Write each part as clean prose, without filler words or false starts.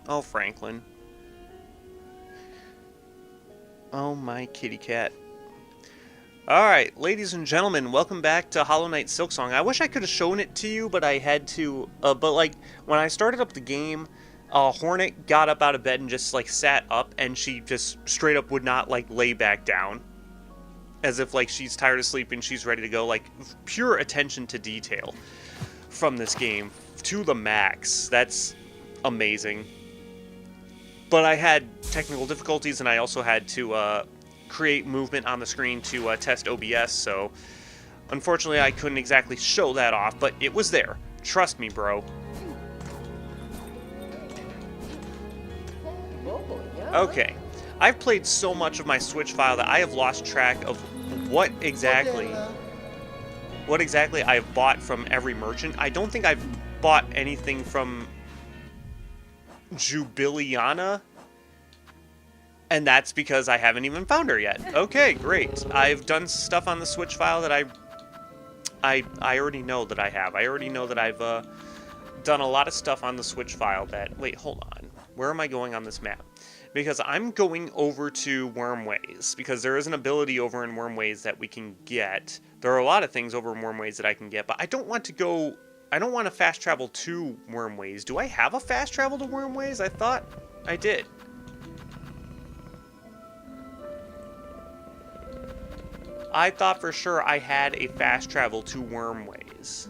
Oh, Franklin. Oh, my kitty cat. Alright, ladies and gentlemen, welcome back to Hollow Knight Silksong. I wish I could have shown it to you, but I had to, but like, when I started up the game, Hornet got up out of bed and just, like, sat up, and she just straight up would not, like, lay back down. As if, like, she's tired of sleeping, she's ready to go. Like, pure attention to detail from this game to the max. That's amazing. But I had technical difficulties, and I also had to, create movement on the screen to test OBS, so unfortunately I couldn't exactly show that off, but it was there. Trust me, bro. Okay. I've played so much of my Switch file that I have lost track of what exactly I have bought from every merchant. I don't think I've bought anything from Jubiliana. And that's because I haven't even found her yet. Okay, great. I've done stuff on the Switch file that I already know that I have. I already know that I've done a lot of stuff on the Switch file that... Wait, hold on. Where am I going on this map? Because I'm going over to Wormways. Because there is an ability over in Wormways that we can get. There are a lot of things over in Wormways that I can get, but I don't want to go... I don't want to fast travel to Wormways. Do I have a fast travel to Wormways? I thought I did. I thought for sure I had a fast travel to Wormways.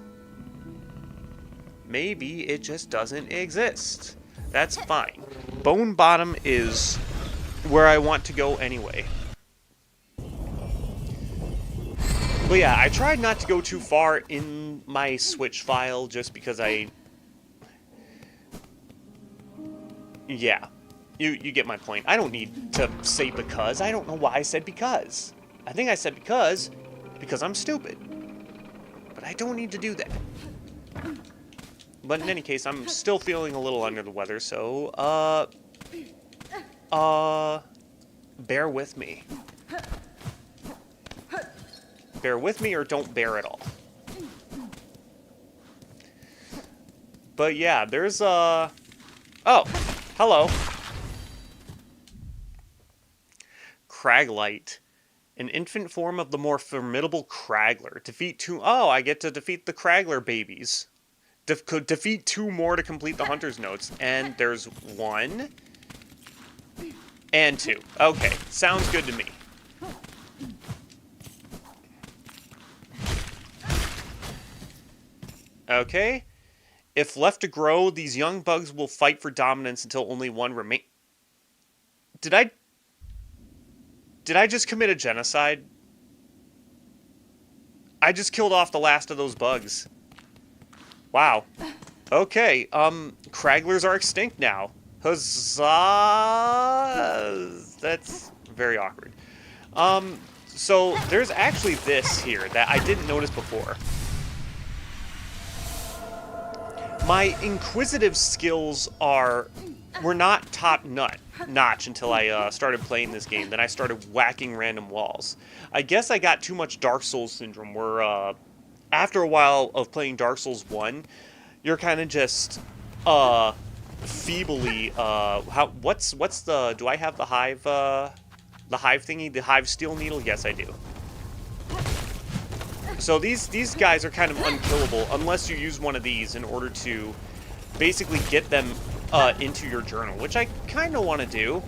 Maybe it just doesn't exist. That's fine. Bone Bottom is where I want to go anyway. But yeah, I tried not to go too far in my Switch file just because Yeah. You get my point. I don't need to say because. I don't know why I said because. I think I said because I'm stupid. But I don't need to do that. But in any case, I'm still feeling a little under the weather, so, bear with me. Bear with me or don't bear at all. But yeah, there's, oh, hello. Craglite. An infant form of the more formidable Cragler. Defeat two... Oh, I get to defeat the Cragler babies. Defeat two more to complete the Hunter's Notes. And there's one. And two. Okay, sounds good to me. Okay. If left to grow, these young bugs will fight for dominance until only one remains. Did I just commit a genocide? I just killed off the last of those bugs. Wow. Okay, Craglers are extinct now. Huzzah! That's very awkward. So there's actually this here that I didn't notice before. My inquisitive skills were not top-notch until I started playing this game. Then I started whacking random walls. I guess I got too much Dark Souls syndrome, where after a while of playing Dark Souls 1, you're kind of just feebly what's the... Do I have the hive thingy? The hive steel needle? Yes, I do. So these guys are kind of unkillable unless you use one of these in order to basically get them into your journal, which I kind of want to do,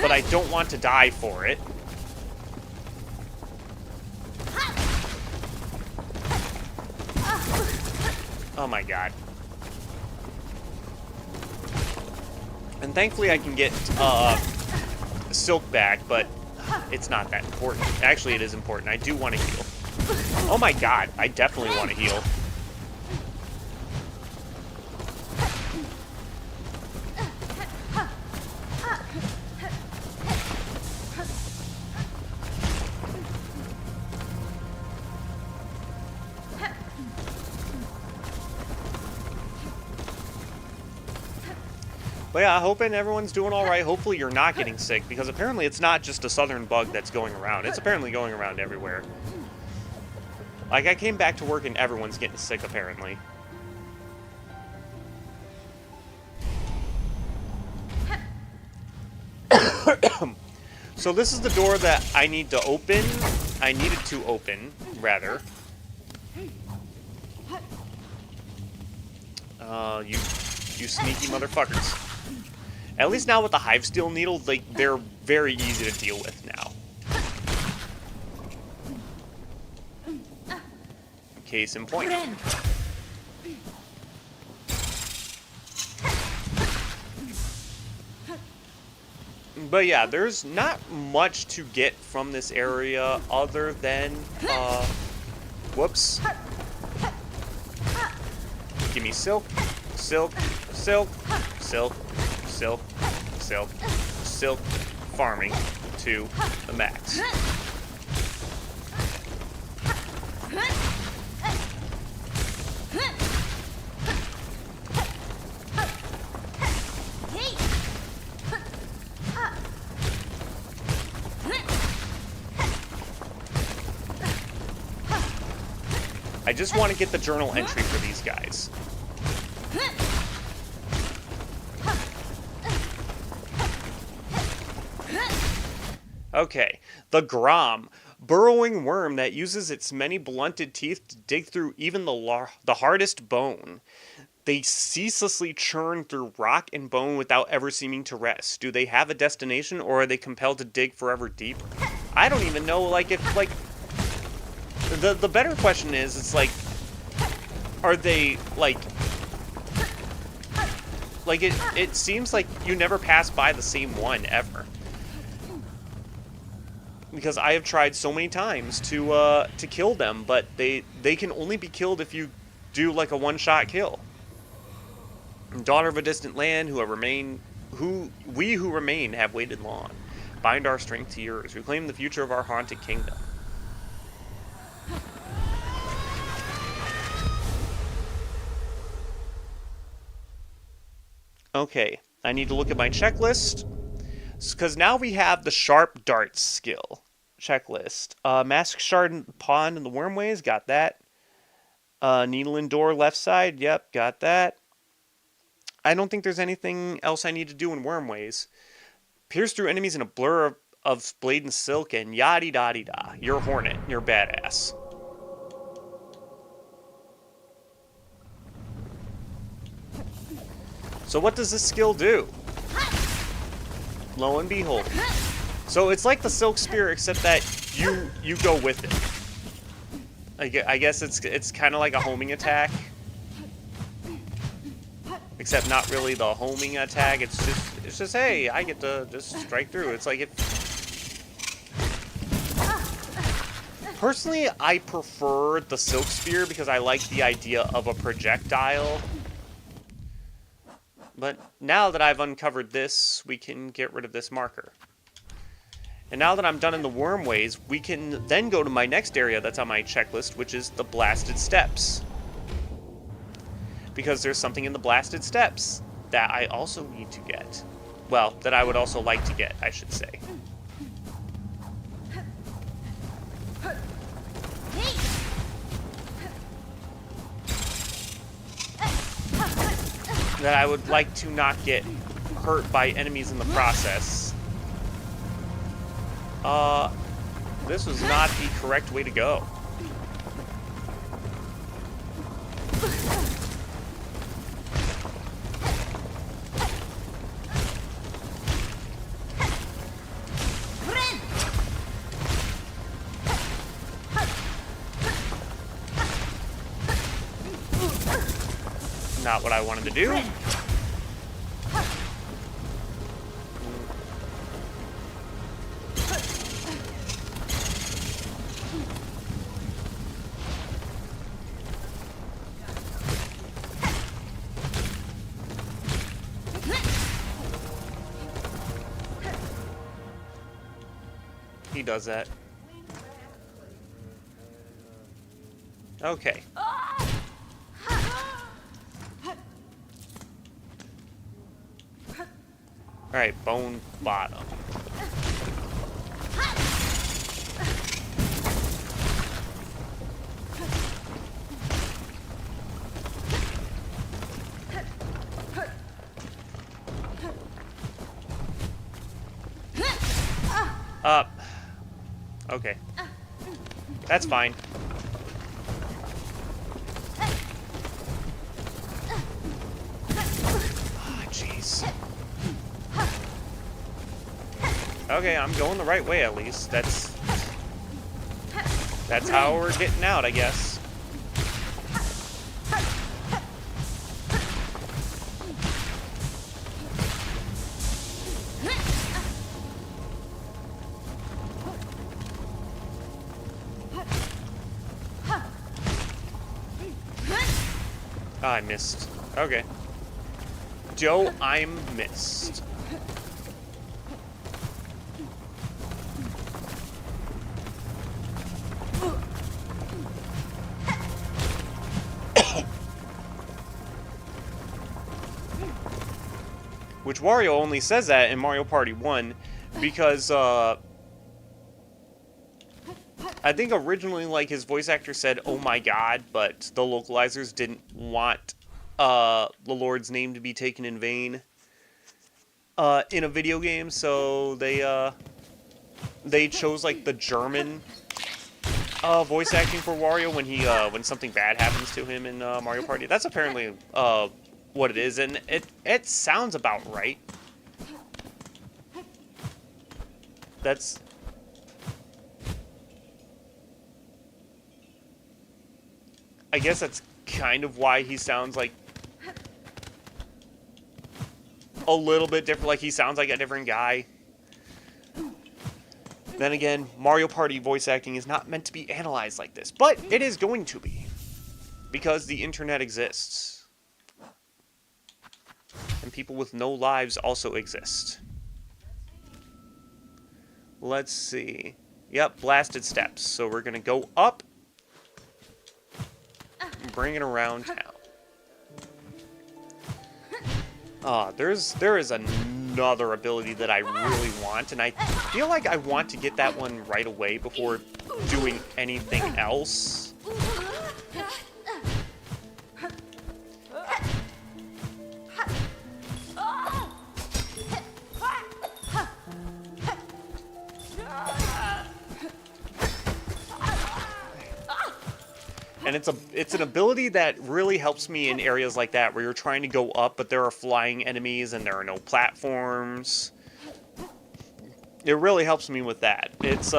but I don't want to die for it. Oh my god. And thankfully I can get Silk back, but it's not that important. Actually, it is important. I do want to heal. Oh my god, I definitely want to heal. But yeah, hoping everyone's doing alright. Hopefully you're not getting sick, because apparently it's not just a southern bug that's going around. It's apparently going around everywhere. Like, I came back to work and everyone's getting sick, apparently. So this is the door that I need to open. I needed to open, rather. You sneaky motherfuckers. At least now with the Hive Steel Needle, like, they're very easy to deal with now. Case in point. But yeah, there's not much to get from this area other than, whoops. Give me silk, silk, silk, silk, silk, silk, silk, farming to the max. I just want to get the journal entry for these guys. Okay, the Grom, burrowing worm that uses its many blunted teeth to dig through even the hardest bone. They ceaselessly churn through rock and bone without ever seeming to rest. Do they have a destination, or are they compelled to dig forever deeper? I don't even know, like, if, like... The better question is, it's like... Are they, like... Like, it seems like you never pass by the same one, ever. Because I have tried so many times to kill them, but they can only be killed if you do, like, a one-shot kill. Daughter of a distant land, who remain have waited long. Bind our strength to yours. Reclaim the future of our haunted kingdom. Okay, I need to look at my checklist, because now we have the Sharp Darts skill checklist. Mask Shard Pond in the Wormways, got that. Needle and Door left side, yep, got that. I don't think there's anything else I need to do in Wormways. Pierce through enemies in a blur of blade and silk, and yaddy-da-dee-da. You're Hornet, you're badass. So what does this skill do? Lo and behold. So it's like the Silk Spear, except that you go with it. I guess it's kind of like a homing attack. Except not really the homing attack. It's just hey, I get to just strike through. It's like if personally, I prefer the Silk Spear because I like the idea of a projectile. But now that I've uncovered this, we can get rid of this marker. And now that I'm done in the Wormways, we can then go to my next area that's on my checklist, which is the Blasted Steps. Because there's something in the Blasted Steps that I also need to get. Well, that I would also like to get, I should say. That I would like to not get hurt by enemies in the process. This was not the correct way to go. Not what I wanted to do. He does that. Okay. Alright, Bone Bottom. Okay. That's fine. Ah, jeez. Okay, I'm going the right way at least. That's how we're getting out, I guess. Oh, I missed. Okay. Joe, I'm missed. Which Wario only says that in Mario Party 1 because, I think originally, like, his voice actor said, "Oh my god," but the localizers didn't want, the Lord's name to be taken in vain, in a video game, so they chose, like, the German, voice acting for Wario when something bad happens to him in, Mario Party. That's apparently, what it is, and it sounds about right. That's... I guess that's kind of why he sounds like a little bit different, like he sounds like a different guy. Then again, Mario Party voice acting is not meant to be analyzed like this, but it is going to be, because the internet exists. And people with no lives also exist. Let's see. Yep, blasted steps. So we're gonna go up and bring it around town. There is another ability that I really want, and I feel like I want to get that one right away before doing anything else. And it's an ability that really helps me in areas like that, where you're trying to go up, but there are flying enemies and there are no platforms. It really helps me with that. It's,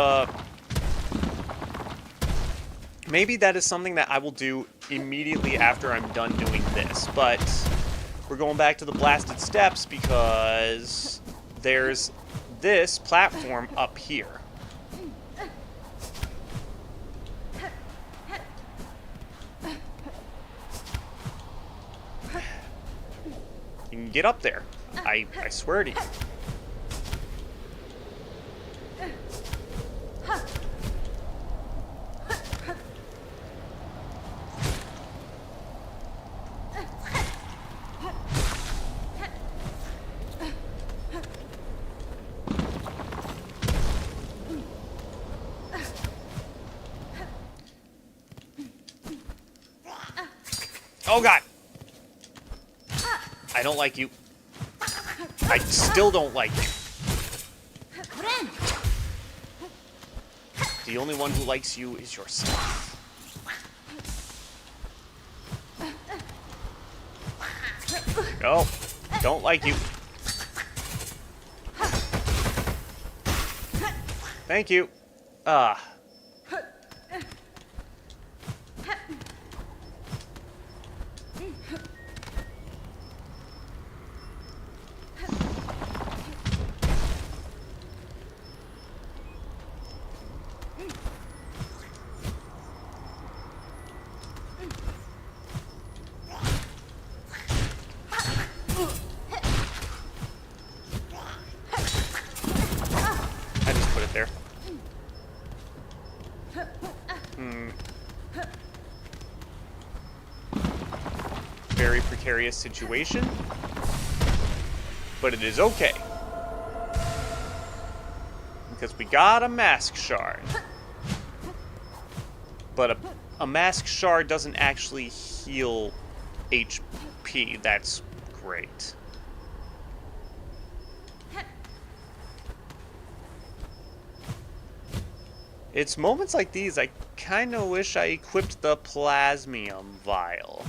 maybe that is something that I will do immediately after I'm done doing this, but we're going back to the blasted steps because there's this platform up here. You can get up there. I swear to you. Oh god! I don't like you. I still don't like you. The only one who likes you is yourself. No, don't like you. Thank you. I just put it there. Very precarious situation, but it is okay. Because we got a mask shard. But a mask shard doesn't actually heal HP. That's great. It's moments like these I kind of wish I equipped the plasmium vial.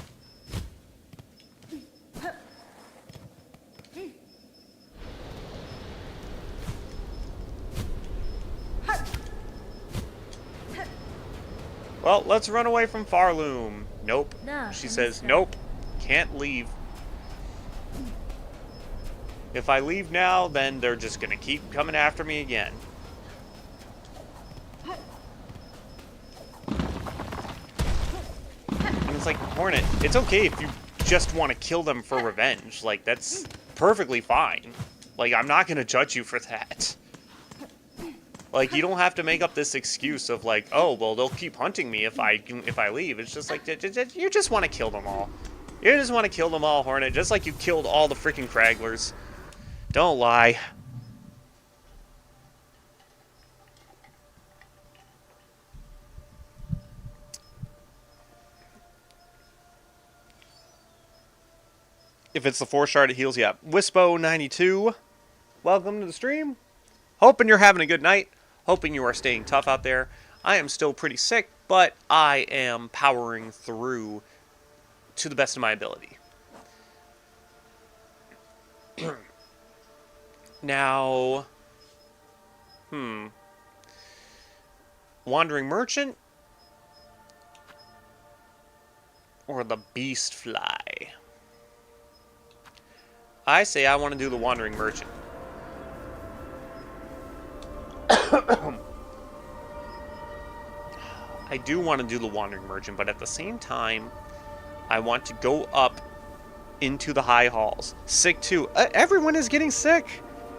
Well, let's run away from Farloom. Nope. She says, nope, can't leave. If I leave now, then they're just gonna keep coming after me again. And it's like, Hornet, it's okay if you just want to kill them for revenge. Like, that's perfectly fine. Like, I'm not gonna judge you for that. Like, you don't have to make up this excuse of like, oh, well, they'll keep hunting me if I leave. It's just like, you just want to kill them all. You just want to kill them all, Hornet, just like you killed all the freaking Cragglers. Don't lie. If it's the 4-shard, it heals you up. Wispo92, welcome to the stream. Hoping you're having a good night. Hoping you are staying tough out there. I am still pretty sick, but I am powering through to the best of my ability. Now, Wandering Merchant or the Beast Fly? I say I want to do the Wandering Merchant. I do want to do the Wandering Merchant, but at the same time, I want to go up into the high halls. Sick too. Everyone is getting sick.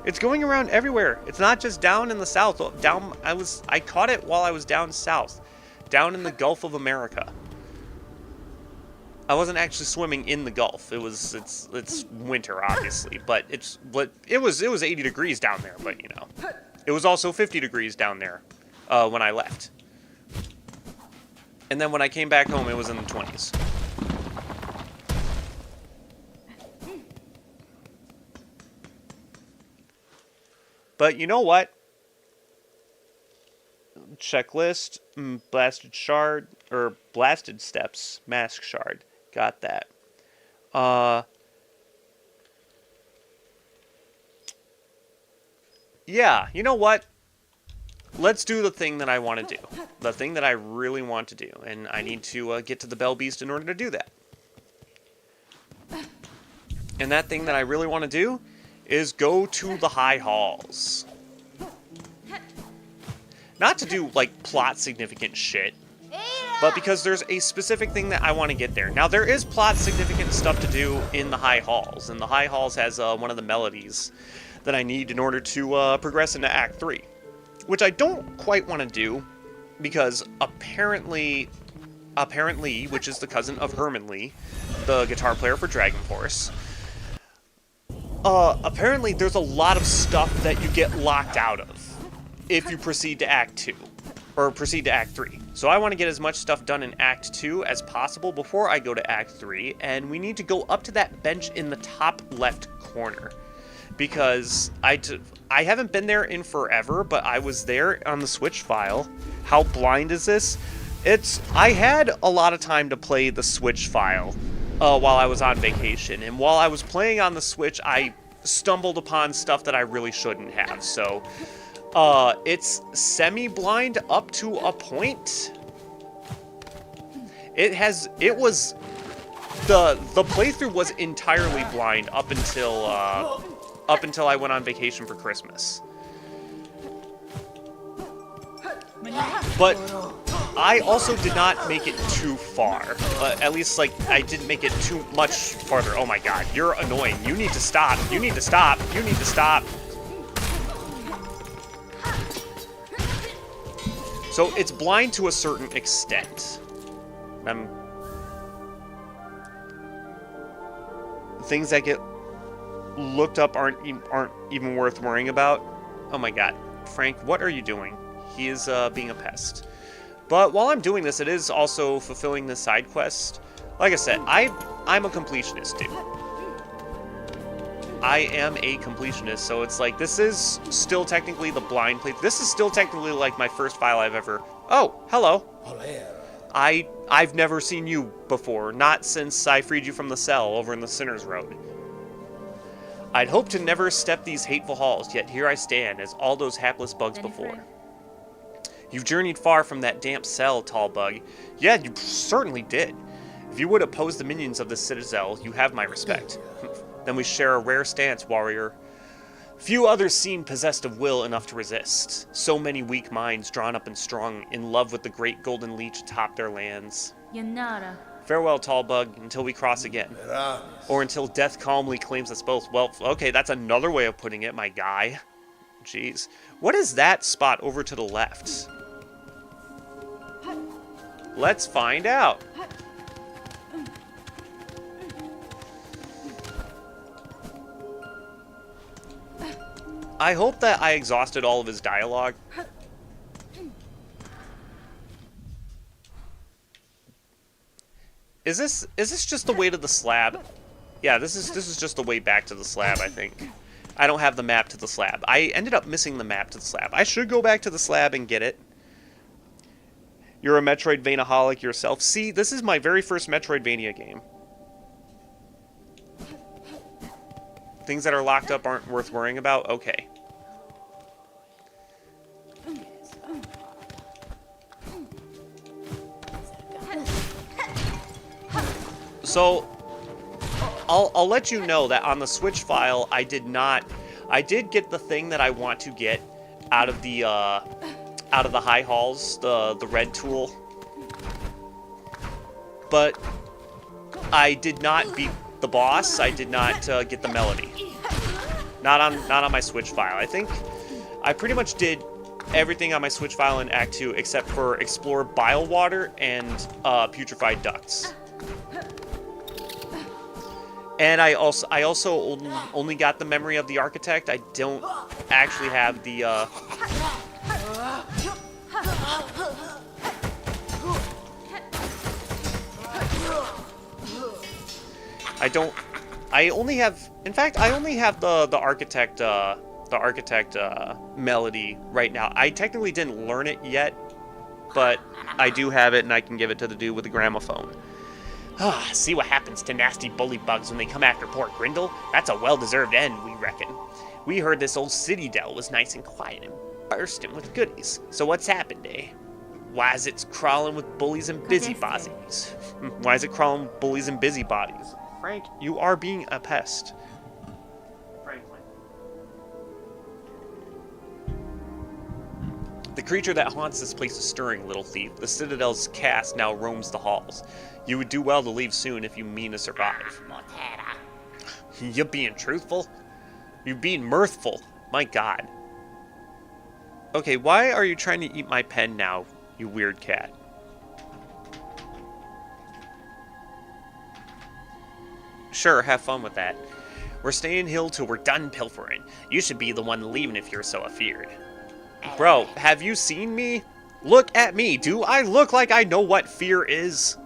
It's going around everywhere. It's not just down in the south. I caught it while I was down south, down in the Gulf of America. I wasn't actually swimming in the Gulf. It's winter, obviously, but it was 80 degrees down there. But you know, it was also 50 degrees down there when I left. And then when I came back home, it was in the 20s. But you know what? Checklist, blasted shard, or blasted steps, mask shard. Got that. Yeah, you know what? Let's do the thing that I want to do. The thing that I really want to do. And I need to get to the Bell Beast in order to do that. And that thing that I really want to do is go to the High Halls. Not to do, like, plot significant shit, but because there's a specific thing that I want to get there. Now, there is plot significant stuff to do in the High Halls, and the High Halls has one of the melodies that I need in order to progress into Act 3. Which I don't quite want to do, because apparently, which is the cousin of Herman Lee, the guitar player for Dragon Force, apparently there's a lot of stuff that you get locked out of if you proceed to Act 2, or proceed to Act 3. So I want to get as much stuff done in Act 2 as possible before I go to Act 3, and we need to go up to that bench in the top left corner. Because I haven't been there in forever, but I was there on the Switch file. How blind is this? I had a lot of time to play the Switch file while I was on vacation. And while I was playing on the Switch, I stumbled upon stuff that I really shouldn't have. So it's semi-blind up to a point. The playthrough was entirely blind up until I went on vacation for Christmas. But I also did not make it too far. At least, like, I didn't make it too much farther. Oh my god, you're annoying. You need to stop. You need to stop. You need to stop. So it's blind to a certain extent. Things that get looked up aren't even worth worrying about. Oh my god. Frank, what are you doing? He is being a pest. But while I'm doing this, it is also fulfilling the side quest. Like I said, I'm a completionist, dude. I am a completionist, so it's like, this is still technically the blind play. This is still technically like my first file I've ever... Oh, hello. I've never seen you before, not since I freed you from the cell over in the Sinner's Road. I'd hoped to never step these hateful halls, yet here I stand, as all those hapless bugs before. You've journeyed far from that damp cell, tall bug. Yeah, you certainly did. If you would oppose the minions of the citadel, you have my respect. Then we share a rare stance, warrior. Few others seem possessed of will enough to resist. So many weak minds drawn up and strong, in love with the great golden leech atop their lands. Farewell, tall bug, until we cross again. Or until death calmly claims us both. Well, okay, that's another way of putting it, my guy. Jeez. What is that spot over to the left? Let's find out. I hope that I exhausted all of his dialogue. Is this just the way to the slab? Yeah, this is just the way back to the slab, I think. I don't have the map to the slab. I ended up missing the map to the slab. I should go back to the slab and get it. You're a Metroidvania-holic yourself. See, this is my very first Metroidvania game. Things that are locked up aren't worth worrying about? Okay. So, I'll let you know that on the Switch file, I did get the thing that I want to get out of the high halls, the red tool. But I did not beat the boss. I did not get the melody. Not on my Switch file. I think I pretty much did everything on my Switch file in Act 2 except for explore bile water and putrefied ducts. And I also only got the memory of the architect. I don't actually have the I only have, in fact, I only have the architect melody right now. I technically didn't learn it yet, but I do have it, and I can give it to the dude with the gramophone. See what happens to nasty bully bugs when they come after poor Grindel? That's a well-deserved end, we reckon. We heard this old citadel was nice and quiet and bursting with goodies. So what's happened, eh? Why is it crawling with bullies and busybodies? Why is it crawling with bullies and busybodies? Frank, you are being a pest. Franklin. The creature that haunts this place is stirring, little thief. The Citadel's cast now roams the halls. You would do well to leave soon if you mean to survive. You being truthful? You being mirthful? My God. Okay, why are you trying to eat my pen now, you weird cat? Sure, have fun with that. We're staying here till we're done pilfering. You should be the one leaving if you're so afeared. Bro, have you seen me? Look at me. Do I look like I know what fear is?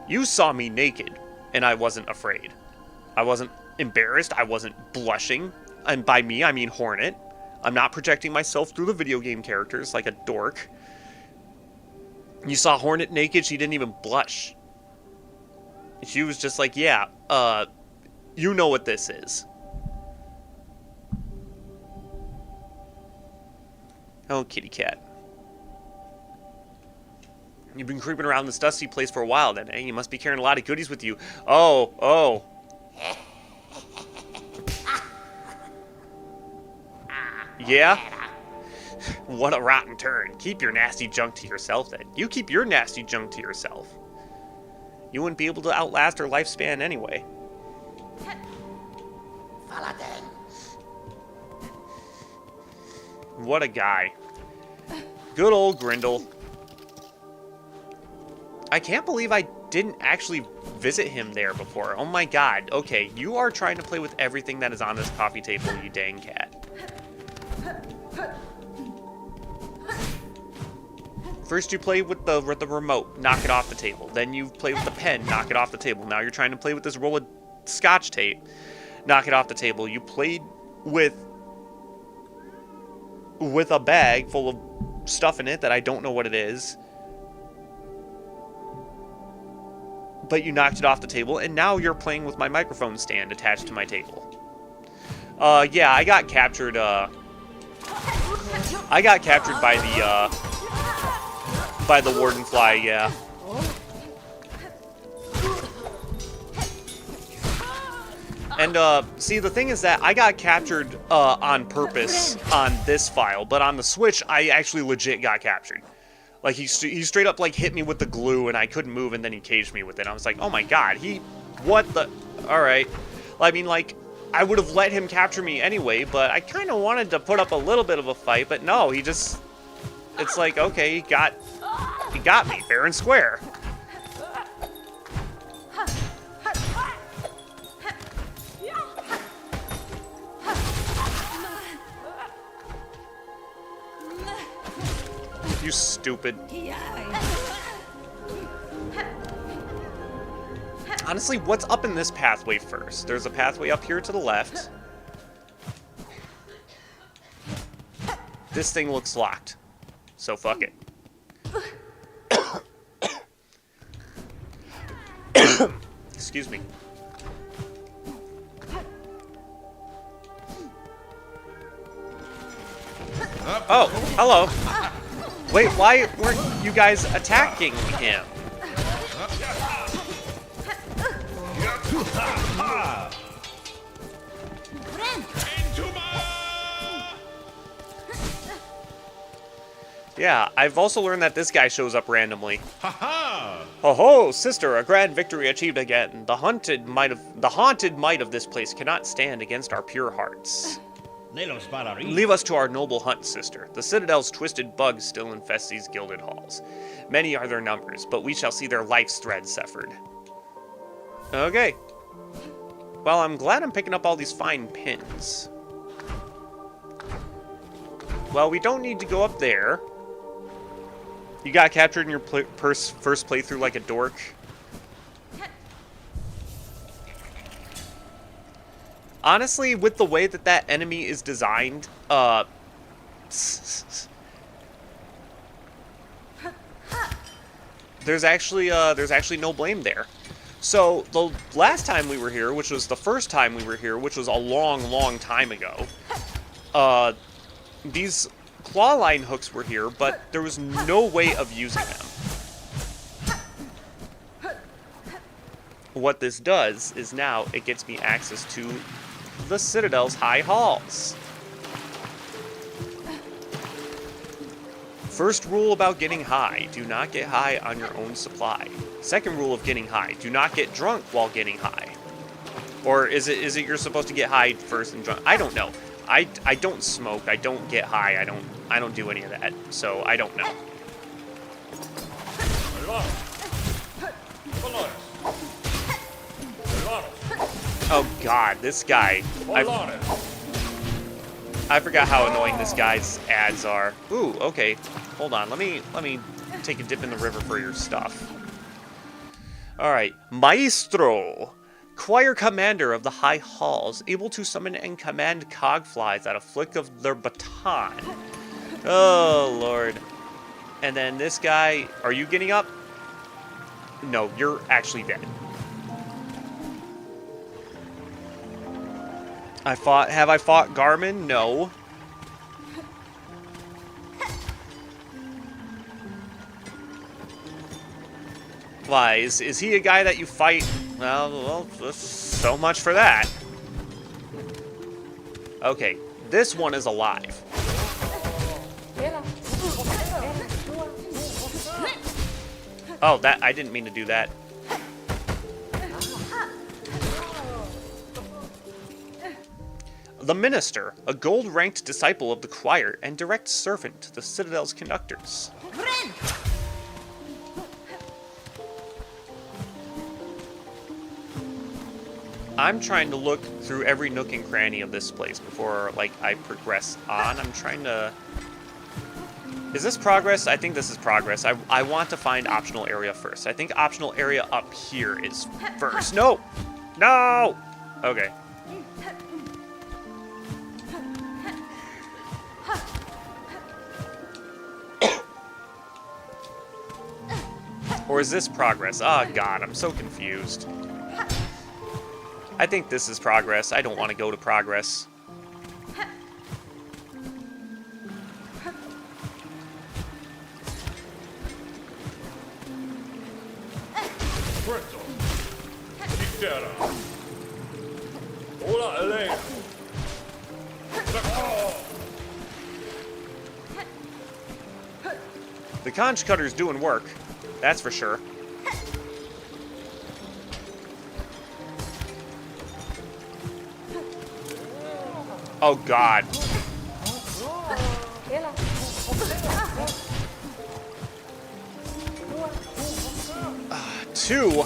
You saw me naked, and I wasn't afraid. I wasn't embarrassed. I wasn't blushing. And by me, I mean Hornet. I'm not projecting myself through the video game characters like a dork. You saw Hornet naked, she didn't even blush. She was just like, yeah, you know what this is. Oh, kitty cat. You've been creeping around this dusty place for a while then, eh? You must be carrying a lot of goodies with you. Oh. Yeah? What a rotten turn. Keep your nasty junk to yourself then. You keep your nasty junk to yourself. You wouldn't be able to outlast her lifespan anyway. What a guy. Good old Grindel. I can't believe I didn't actually visit him there before. Oh my God. Okay, you are trying to play with everything that is on this coffee table, you dang cat. First you play with the remote, knock it off the table. Then you play with the pen, knock it off the table. Now you're trying to play with this roll of scotch tape, knock it off the table. You played with a bag full of stuff in it that I don't know what it is. But you knocked it off the table, and now you're playing with my microphone stand attached to my table. Yeah, I got captured by the warden fly, yeah. And, see, the thing is that I got captured, on purpose on this file, but on the Switch, I actually legit got captured. Like, he straight up, like, hit me with the glue, and I couldn't move, and then he caged me with it. I was like, oh my god, what the... Alright. I mean, like, I would have let him capture me anyway, but I kind of wanted to put up a little bit of a fight, but no, he just... It's like, okay, he got me, fair and square. You stupid. Honestly, what's up in this pathway first? There's a pathway up here to the left. This thing looks locked. So fuck it. Excuse me. Oh, hello. Wait, why weren't you guys attacking him? Yeah, I've also learned that this guy shows up randomly. Ho-ho, sister, a grand victory achieved again. The haunted might of this place cannot stand against our pure hearts. Leave us to our noble hunt, sister. The Citadel's twisted bugs still infest these gilded halls. Many are their numbers, but we shall see their life's thread severed. Okay. Well, I'm glad I'm picking up all these fine pins. Well, we don't need to go up there. You got captured in your first playthrough like a dork. Honestly, with the way that enemy is designed, there's actually no blame there. So the last time we were here, which was the first time we were here, which was a long, long time ago, these claw line hooks were here, but there was no way of using them. What this does is now it gets me access to the Citadel's high halls. First rule about getting high, do not get high on your own supply. Second rule of getting high, do not get drunk while getting high. Or is it you're supposed to get high first and drunk? I don't know. I don't smoke, I don't get high, I don't do any of that, so I don't know. Oh god, this guy. I forgot how annoying this guy's ads are. Ooh, okay. Hold on, let me take a dip in the river for your stuff. Alright. Maestro. Choir commander of the high halls, able to summon and command cogflies at a flick of their baton. Oh lord. And then this guy, are you getting up? No, you're actually dead. Have I fought Garmin? No. Why, is he a guy that you fight? Well, so much for that. Okay, this one is alive. Oh, I didn't mean to do that. The Minister, a gold-ranked disciple of the choir and direct servant to the Citadel's conductors. I'm trying to look through every nook and cranny of this place before, like, I progress on. I'm trying to Is this progress? I think this is progress. I want to find optional area first. I think optional area up here is first. No! No! Okay. Or is this progress? Oh god, I'm so confused. I think this is progress. I don't want to go to progress. The conch cutter's doing work, that's for sure. Oh god. Two.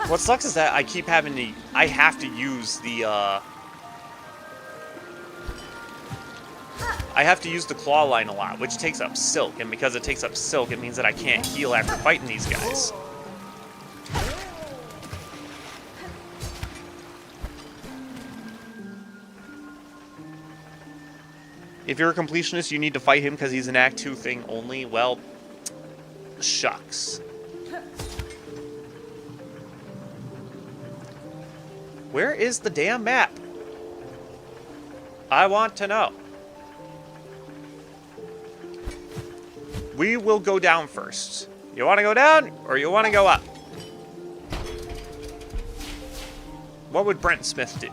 What sucks is that I keep having to, I have to use the, I have to use the claw line a lot, which takes up silk, and because it takes up silk, it means that I can't heal after fighting these guys. If you're a completionist, you need to fight him because he's an Act 2 thing only. Well, shucks. Where is the damn map? I want to know. We will go down first. You want to go down, or you want to go up? What would Brent Smith do?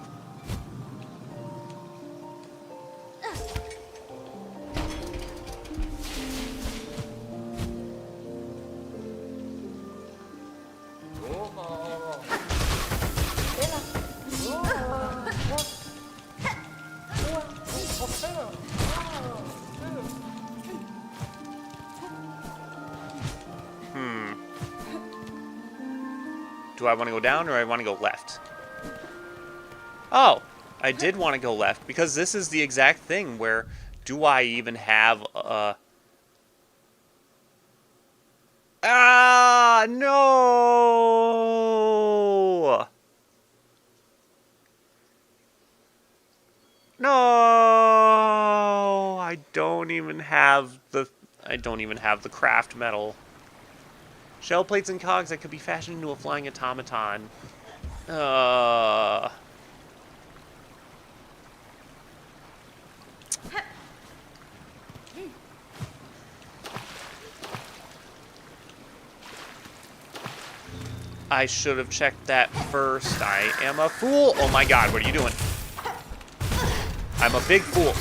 Do I want to go down or I want to go left? Oh, I did want to go left because this is the exact thing where do I even have a... Ah, no! No! I don't even have the craft metal. Shell plates and cogs that could be fashioned into a flying automaton. I should have checked that first. I am a fool. Oh my god, what are you doing? I'm a big fool.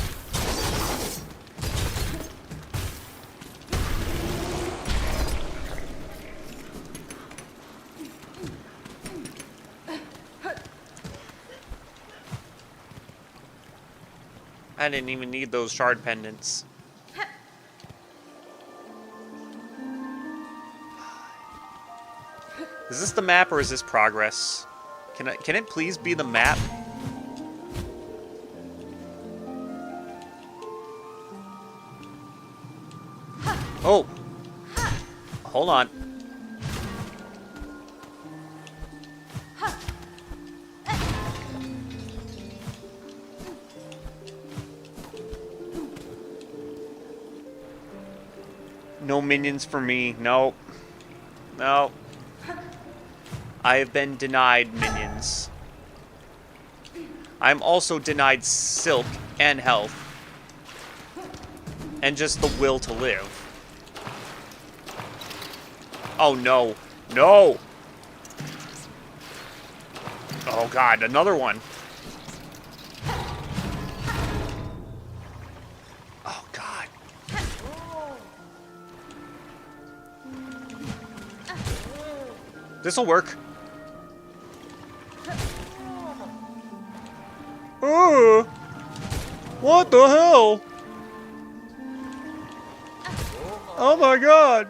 I didn't even need those shard pendants. Is this the map or is this progress? Can it please be the map? Oh. Hold on. No minions for me. No. No. I have been denied minions. I'm also denied silk and health. And just the will to live. Oh no. No! Oh god, another one. Oh god. This'll work. What the hell? Oh my god!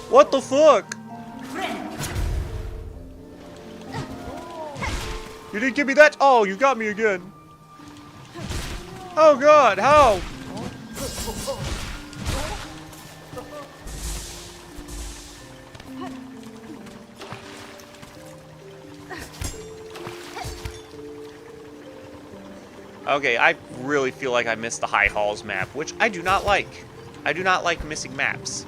What the fuck? You didn't give me that? Oh, you got me again. Oh god, how? Okay, I really feel like I missed the High Halls map, which I do not like. I do not like missing maps.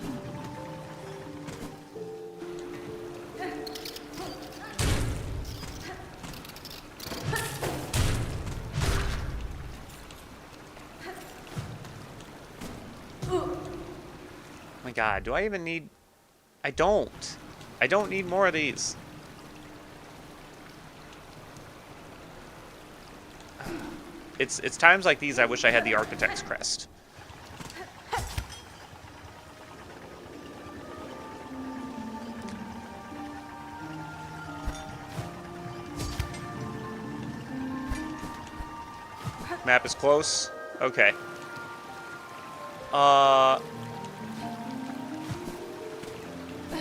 Oh my god, do I even need... I don't. I don't need more of these. It's times like these I wish I had the Architect's Crest. Map is close. Okay.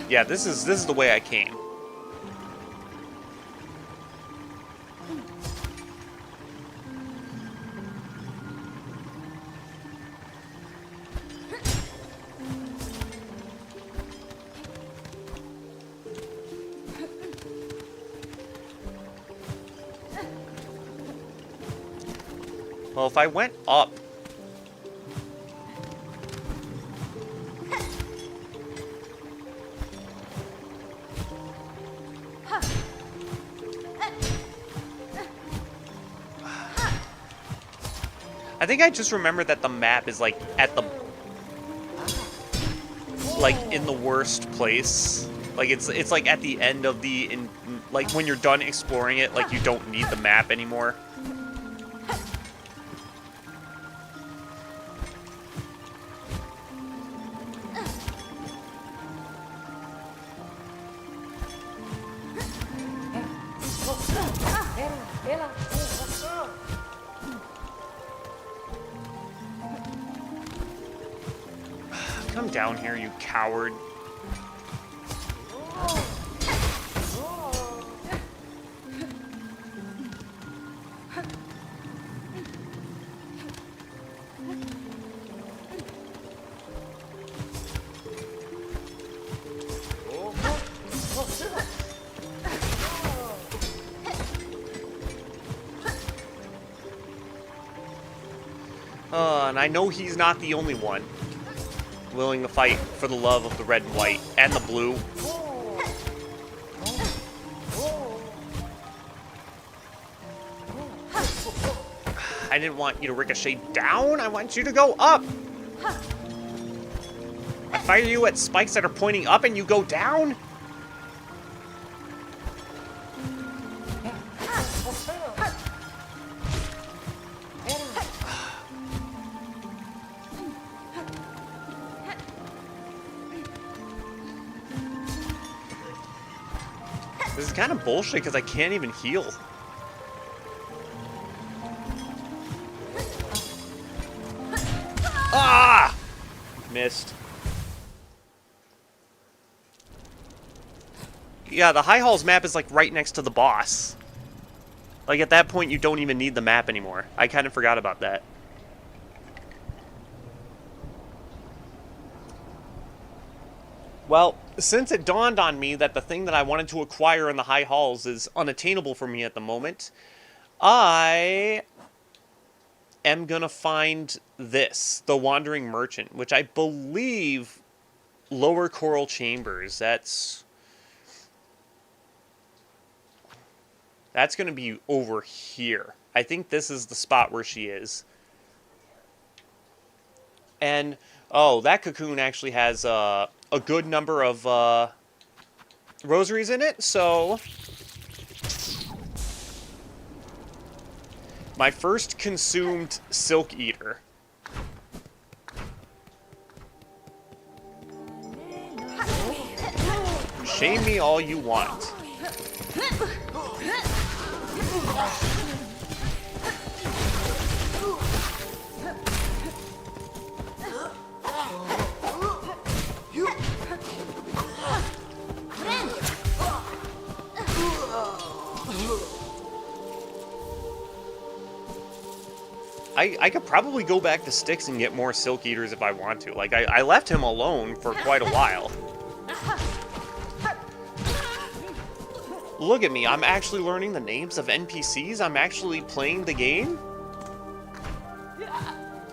Yeah, this is the way I came. Well, if I went up... I think I just remember that the map is, like, at the... like, in the worst place. Like, it's like, at the end of the... like, when you're done exploring it, like, you don't need the map anymore. Come down here, you coward. And I know he's not the only one willing to fight for the love of the red and white and the blue. I didn't want you to ricochet down. I want you to go up. I fire you at spikes that are pointing up and you go down? This is kind of bullshit because I can't even heal. Ah! Missed. Yeah, the High Halls map is like right next to the boss. Like at that point you don't even need the map anymore. I kind of forgot about that. Well, since it dawned on me that the thing that I wanted to acquire in the High Halls is unattainable for me at the moment, I am gonna find this, the Wandering Merchant, which I believe Lower Coral Chambers. That's gonna be over here. I think this is the spot where she is. And oh, that cocoon actually has a good number of rosaries in it, so my first consumed Silk Eater. Shame me all you want. I could probably go back to Styx and get more Silk Eaters if I want to. Like, I left him alone for quite a while. Look at me, I'm actually learning the names of NPCs? I'm actually playing the game?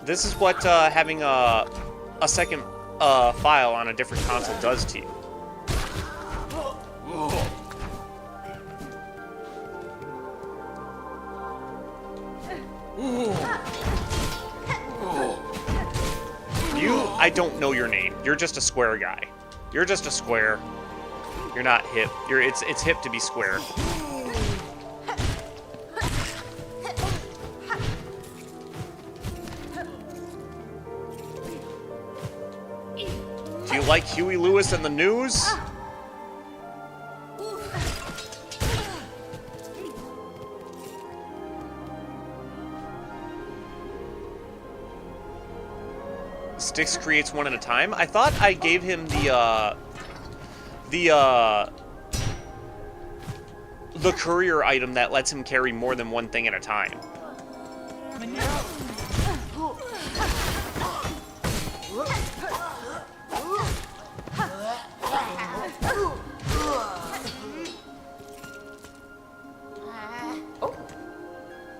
This is what having a second file on a different console does to you. I don't know your name. You're just a square guy. You're just a square. You're not hip. It's hip to be square. Do you like Huey Lewis and the News? Styx creates one at a time. I thought I gave him the courier item that lets him carry more than one thing at a time.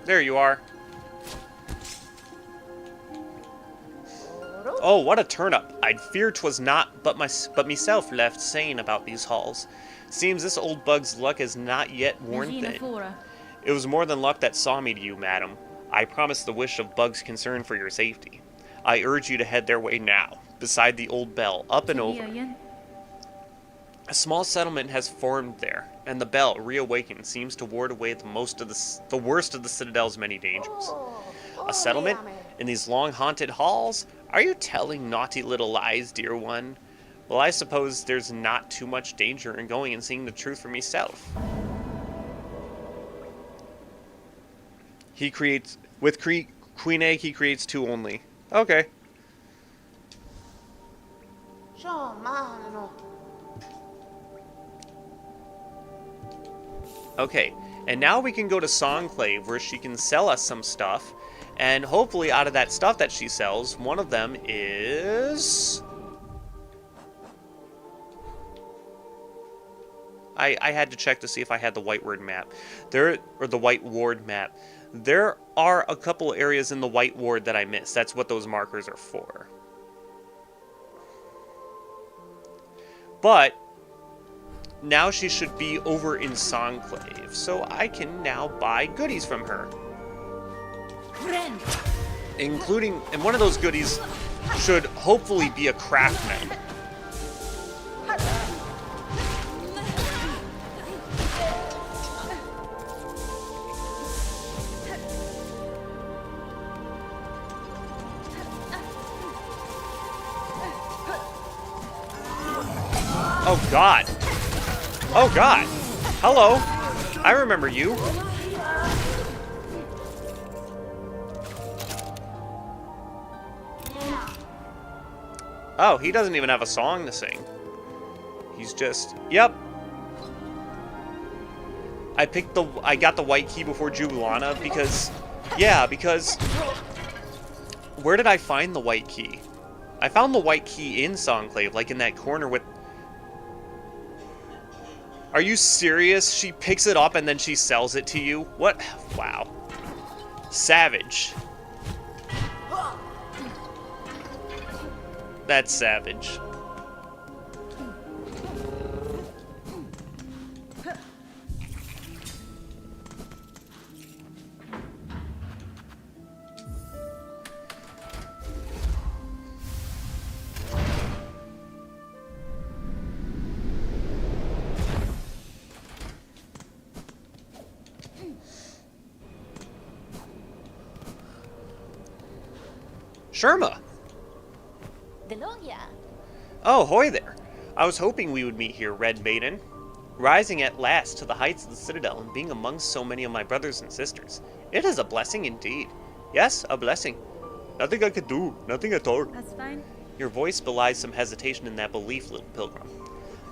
There you are. Oh, what a turn-up. I'd fear 'twas not but myself left sane about these halls. Seems this old bug's luck has not yet worn thin. It was more than luck that saw me to you, madam. I promise the wish of bugs concern for your safety. I urge you to head their way now, beside the old bell, up and over. A small settlement has formed there, and the bell, reawakened, seems to ward away the worst of the Citadel's many dangers. A settlement? In these long haunted halls? Are you telling naughty little lies, dear one? Well, I suppose there's not too much danger in going and seeing the truth for myself. He creates... With Queen Egg, he creates 2 only. Okay. Okay, and now we can go to Songclave, where she can sell us some stuff. And hopefully out of that stuff that she sells, one of them is... I had to check to see if I had the White Ward map. Or the White Ward map. There are a couple areas in the White Ward that I missed. That's what those markers are for. But now she should be over in Songclave, so I can now buy goodies from her. Including, and one of those goodies should hopefully be a craftsman. Oh God. Oh God. Hello. I remember you. Oh, he doesn't even have a song to sing. He's just, yep. I got the white key before Jubilana because, yeah, because, where did I find the white key? I found the white key in Songclave, like in that corner with, are you serious? She picks it up and then she sells it to you? What? Wow. Savage. That's savage. Sherma! Oh, hoy there. I was hoping we would meet here, Red Maiden. Rising at last to the heights of the Citadel and being amongst so many of my brothers and sisters. It is a blessing indeed. Yes, a blessing. Nothing I could do, nothing at all. That's fine. Your voice belies some hesitation in that belief, little pilgrim.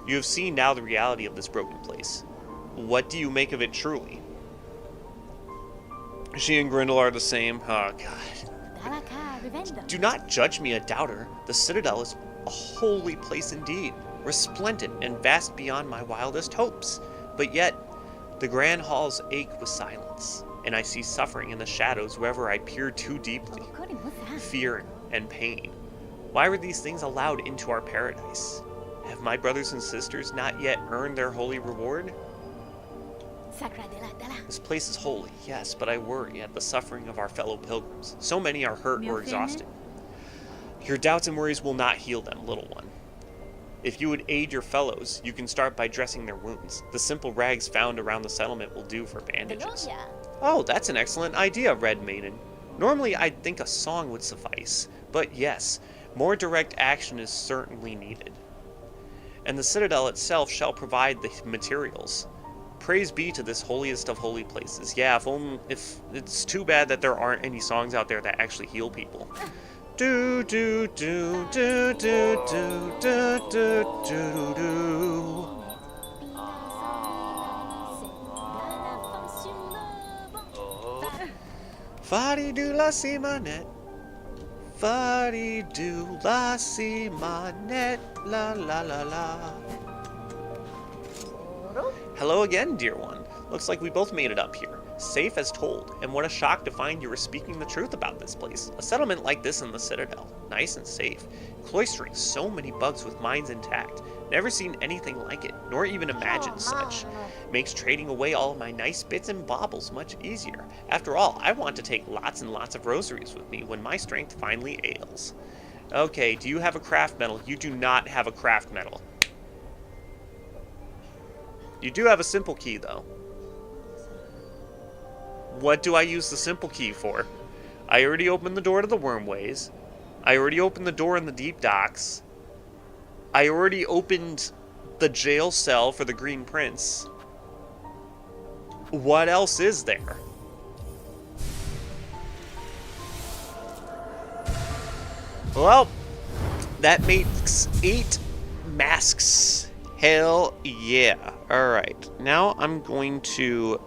You have seen now the reality of this broken place. What do you make of it truly? She and Grindel are the same. Oh, God. Do not judge me a doubter. The Citadel is a holy place indeed, resplendent and vast beyond my wildest hopes. But yet, the grand halls ache with silence, and I see suffering in the shadows wherever I peer too deeply. Fear and pain. Why were these things allowed into our paradise? Have my brothers and sisters not yet earned their holy reward? This place is holy, yes, but I worry at the suffering of our fellow pilgrims. So many are hurt or exhausted. Your doubts and worries will not heal them, little one. If you would aid your fellows, you can start by dressing their wounds. The simple rags found around the settlement will do for bandages. Oh, that's an excellent idea, Red Maiden. Normally I'd think a song would suffice, but yes, more direct action is certainly needed. And the Citadel itself shall provide the materials. Praise be to this holiest of holy places. Yeah, if it's too bad that there aren't any songs out there that actually heal people. Do do do do do do do do do do. Fari du la simanet. Fari du la simanet. La la la la. Hello again, dear one. Looks like we both made it up here. Safe as told, and what a shock to find you were speaking the truth about this place. A settlement like this in the Citadel. Nice and safe. Cloistering so many bugs with minds intact. Never seen anything like it, nor even imagined such. Makes trading away all of my nice bits and baubles much easier. After all, I want to take lots and lots of rosaries with me when my strength finally ails. Okay, do you have a craft medal? You do not have a craft medal. You do have a simple key, though. What do I use the simple key for? I already opened the door to the Wormways. I already opened the door in the Deep Docks. I already opened the jail cell for the Green Prince. What else is there? Well, that makes 8 masks. Hell yeah. Alright, now I'm going to...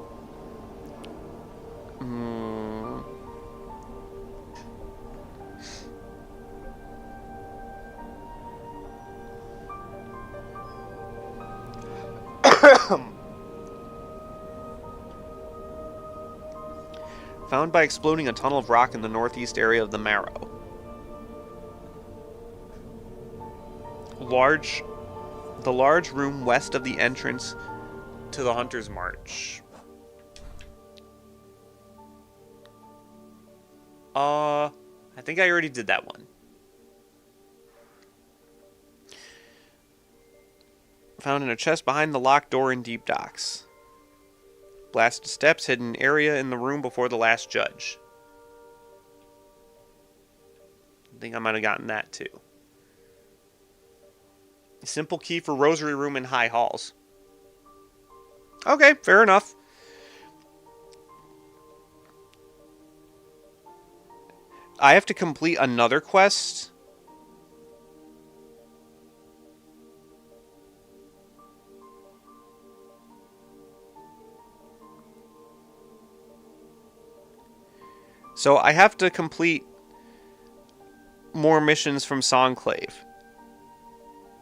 Found by exploding a tunnel of rock in the northeast area of the Marrow. The large room west of the entrance to the Hunter's March. I think I already did that one. Found in a chest behind the locked door in Deep Docks. Blasted steps, hidden area in the room before the last judge. I think I might have gotten that too. Simple key for rosary room in high halls. Okay, fair enough. I have to complete another quest. So I have to complete more missions from Songclave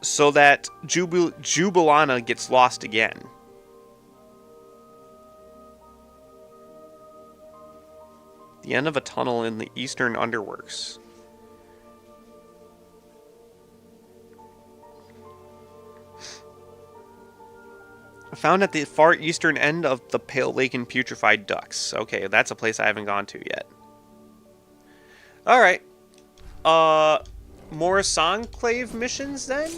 so that Jubilana gets lost again. The end of a tunnel in the Eastern Underworks. Found at the far eastern end of the Pale Lake and Putrefied Ducks. Okay, that's a place I haven't gone to yet. Alright. More Songclave missions then?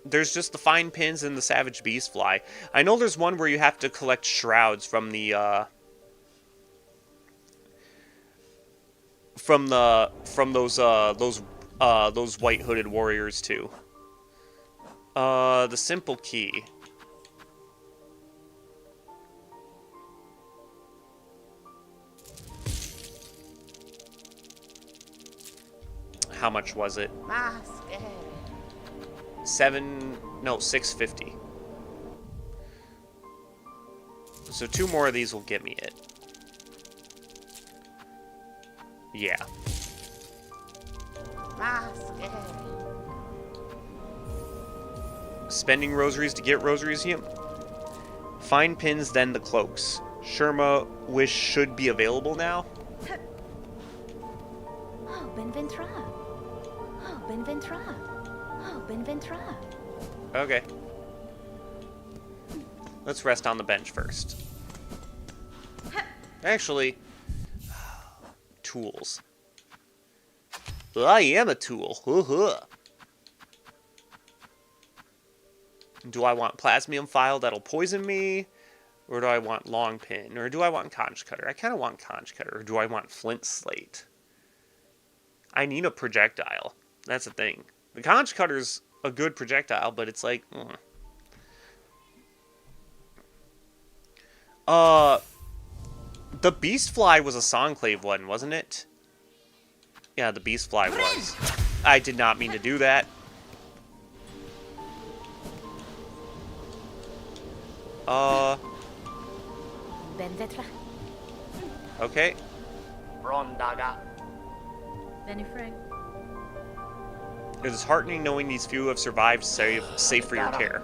There's just the Fine Pins and the Savage Beastfly. I know there's one where you have to collect shrouds from the, from those white hooded warriors too. The simple key. How much was it? 650. So 2 more of these will get me it. Yeah. Spending rosaries to get rosaries. Yep. Find pins, then the cloaks. Sherma wish should be available now. Oh, Benventra. Oh, Benventra. Oh, Benventra. Okay. Let's rest on the bench first. Actually, tools. I am a tool. Do I want plasmium file that'll poison me? Or do I want long pin? Or do I want conch cutter? I kind of want conch cutter. Or do I want flint slate? I need a projectile. That's the thing. The conch cutter's a good projectile, but it's like... The beast fly was a Songclave one, wasn't it? Yeah, the beast fly was. I did not mean to do that. Okay. It is heartening knowing these few have survived safe for your care.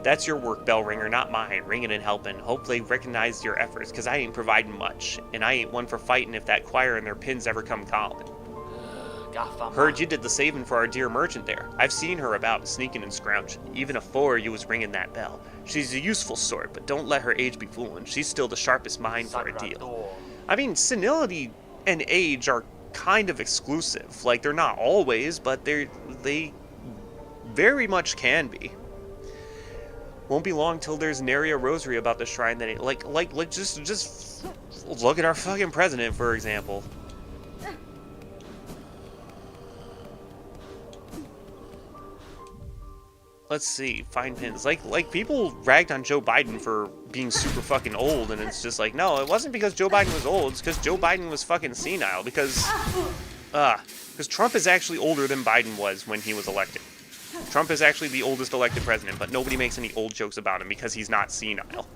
That's your work, bell ringer, not mine. Ringing and helping. Hope they recognize your efforts, because I ain't providing much. And I ain't one for fighting if that choir and their pins ever come calling. Heard you did the saving for our dear merchant there. I've seen her about, sneaking and scrounging. Even afore you was ringing that bell. She's a useful sort, but don't let her age be fooling. She's still the sharpest mind for a deal. I mean, senility and age are kind of exclusive. Like, they're not always, but they very much can be. Won't be long till there's nary a rosary about the shrine that ain't just look at our fucking president, for example. Let's see, find pins. Like people ragged on Joe Biden for being super fucking old, and it's just like, no, it wasn't because Joe Biden was old, it's because Joe Biden was fucking senile, because Trump is actually older than Biden was when he was elected. Trump is actually the oldest elected president, but nobody makes any old jokes about him because he's not senile.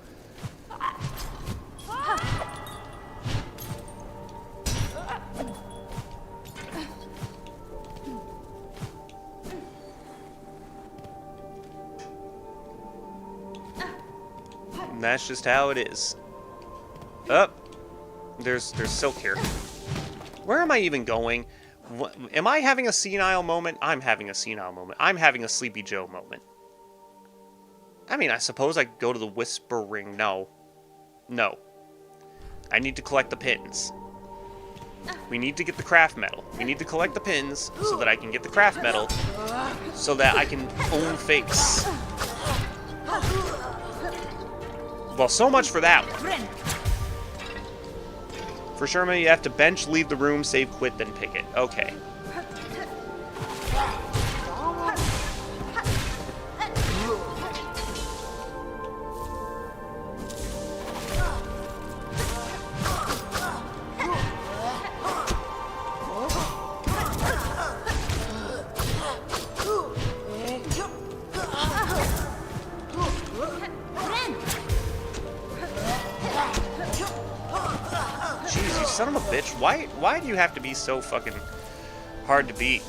And that's just how it is. There's silk here. Where am I even going? Am I having a senile moment? I'm having a senile moment. I'm having a Sleepy Joe moment. I mean, I suppose I could go to the Whispering. No. No. I need to collect the pins. We need to get the craft metal. We need to collect the pins so that I can get the craft metal so that I can own fakes. Well, so much for that one. For Sherma, you have to bench, leave the room, save, quit, then pick it. Okay. Son of a bitch, why do you have to be so fucking hard to beat?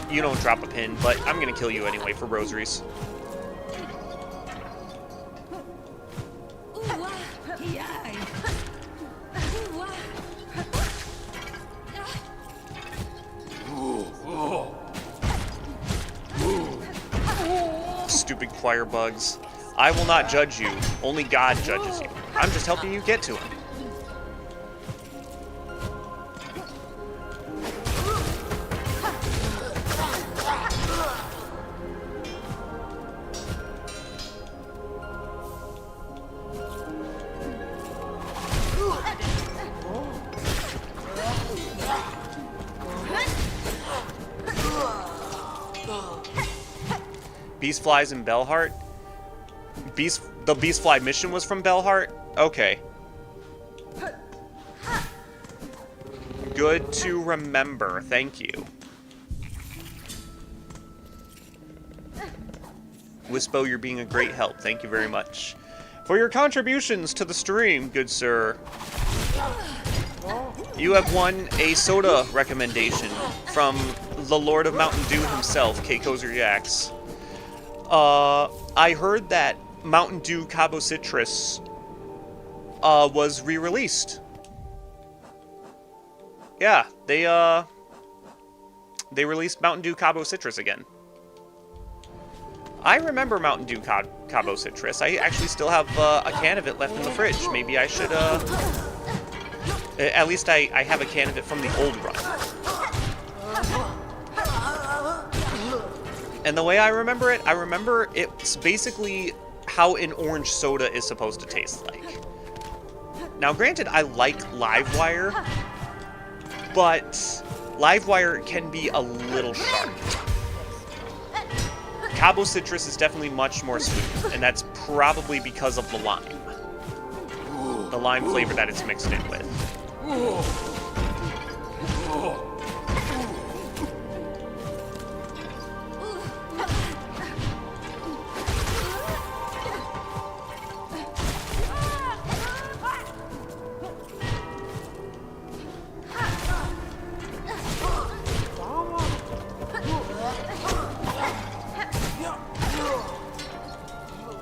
You don't drop a pin, but I'm gonna kill you anyway for rosaries. Stupid choir bugs. I will not judge you. Only God judges you. I'm just helping you get to him. Beast flies in Bellheart? The Beastfly mission was from Bellheart? Okay. Good to remember. Thank you. Wispo, you're being a great help. Thank you very much. For your contributions to the stream, good sir. You have won a soda recommendation from the Lord of Mountain Dew himself, K. Kozer Jax. I heard that Mountain Dew Cabo Citrus was re-released. Yeah, they released Mountain Dew Cabo Citrus again. I remember Mountain Dew Cabo Citrus. I actually still have a can of it left in the fridge. Maybe I should, at least I have a can of it from the old run. And the way I remember it's basically how an orange soda is supposed to taste like. Now, granted, I like Livewire, but Livewire can be a little sharp. Cabo Citrus is definitely much more sweet, and that's probably because of the lime. The lime flavor that it's mixed in with.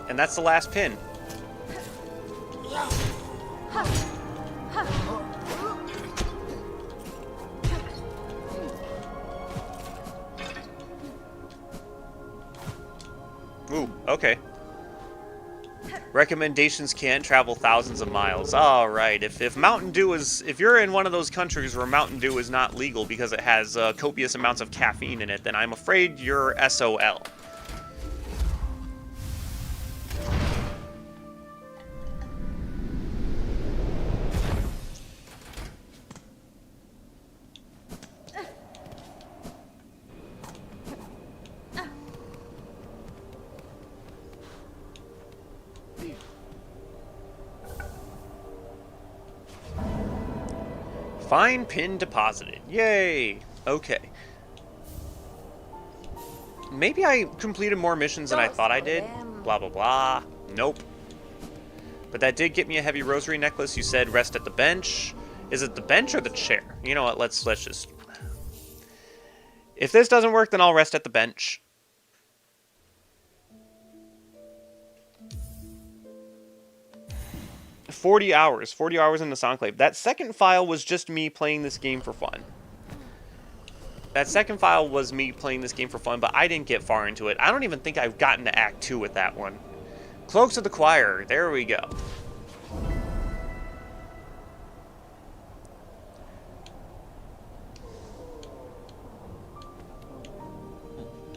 And that's the last pin. Ooh, okay. Recommendations can't travel thousands of miles. All right, if Mountain Dew is... If you're in one of those countries where Mountain Dew is not legal because it has copious amounts of caffeine in it, then I'm afraid you're SOL. Fine pin deposited. Yay! Okay. Maybe I completed more missions than I thought I did. Blah, blah, blah. Nope. But that did get me a heavy rosary necklace. You said rest at the bench. Is it the bench or the chair? You know what? Let's just... If this doesn't work, then I'll rest at the bench. $40 hours in the Songclave. That second file was just me playing this game for fun. That second file was me playing this game for fun, but I didn't get far into it. I don't even think I've gotten to Act 2 with that one. Cloaks of the Choir. There we go.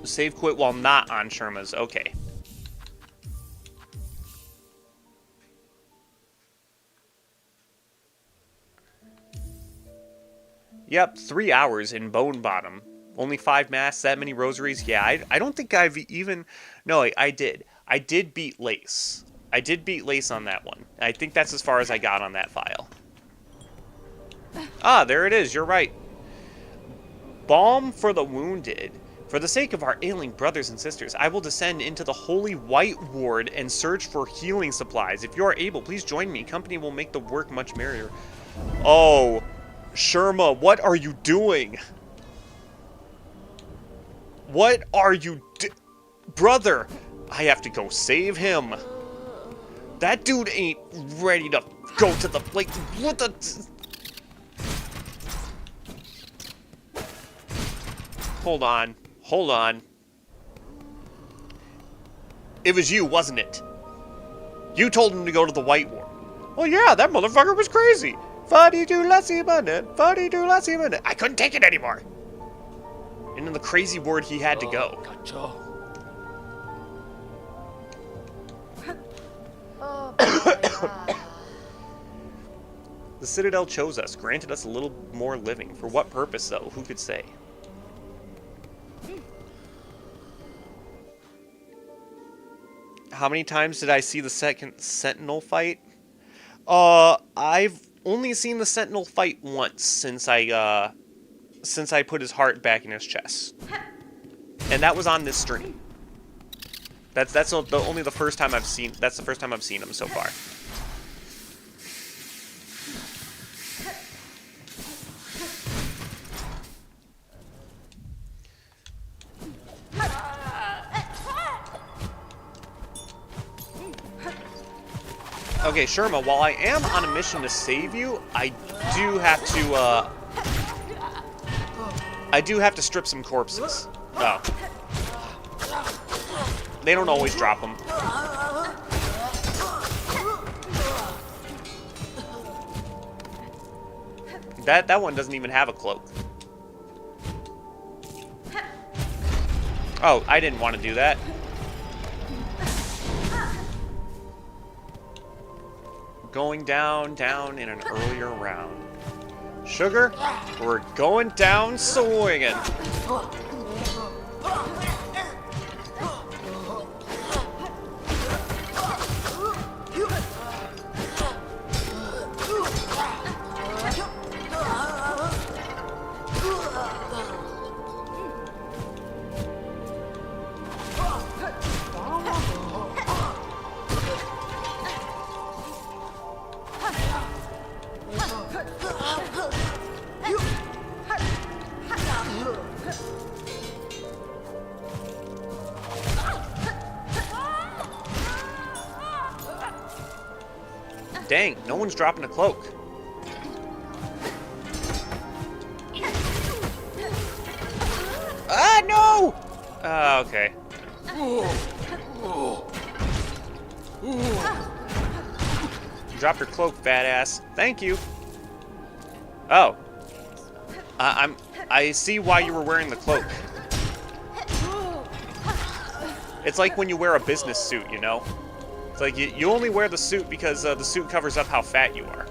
Save quit while not on Sherma's. Okay. Yep, 3 hours in Bone Bottom. Only 5 masks, that many rosaries. Yeah, I don't think I've even... No, I did. I did beat Lace. I did beat Lace on that one. I think that's as far as I got on that file. Ah, there it is. You're right. Balm for the wounded. For the sake of our ailing brothers and sisters, I will descend into the Holy White Ward and search for healing supplies. If you are able, please join me. Company will make the work much merrier. Oh... Sherma, what are you doing? What are you Brother, I have to go save him. That dude ain't ready to go to the... Like, what the... Hold on. Hold on. It was you, wasn't it? You told him to go to the White Ward. Well, yeah, that motherfucker was crazy. I couldn't take it anymore. And in the crazy ward, he had to go. The Citadel chose us, granted us a little more living. For what purpose, though? Who could say? How many times did I see the second Sentinel fight? I've only seen the Sentinel fight once since I put his heart back in his chest. And that was on this stream. only the first time I've seen. That's the first time I've seen him so far. Okay, Sherma, while I am on a mission to save you, I do have to strip some corpses. Oh. They don't always drop them. That one doesn't even have a cloak. Oh, I didn't want to do that. Going down in an earlier round. Sugar, we're going down swinging. Dang, no one's dropping a cloak. Ah, no! Okay. Drop your cloak, badass. Thank you. Oh. I see why you were wearing the cloak. It's like when you wear a business suit, you know? It's like you only wear the suit because the suit covers up how fat you are.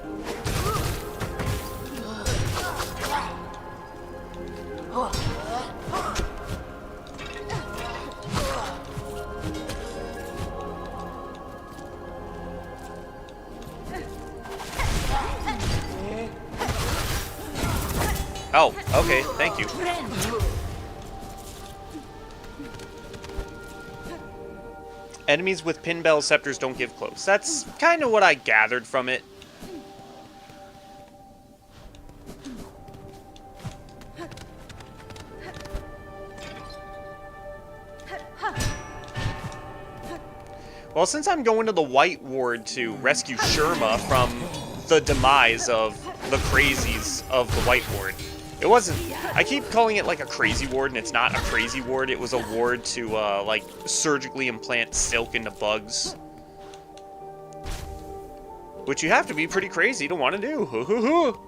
Oh, okay, thank you. Enemies with pinbell scepters don't give cloaks. That's kind of what I gathered from it. Well, since I'm going to the White Ward to rescue Sherma from the demise of the crazies of the White Ward, it wasn't... I keep calling it like a crazy ward, and it's not a crazy ward. It was a ward to, like, surgically implant silk into bugs. Which you have to be pretty crazy to want to do. Hoo hoo hoo!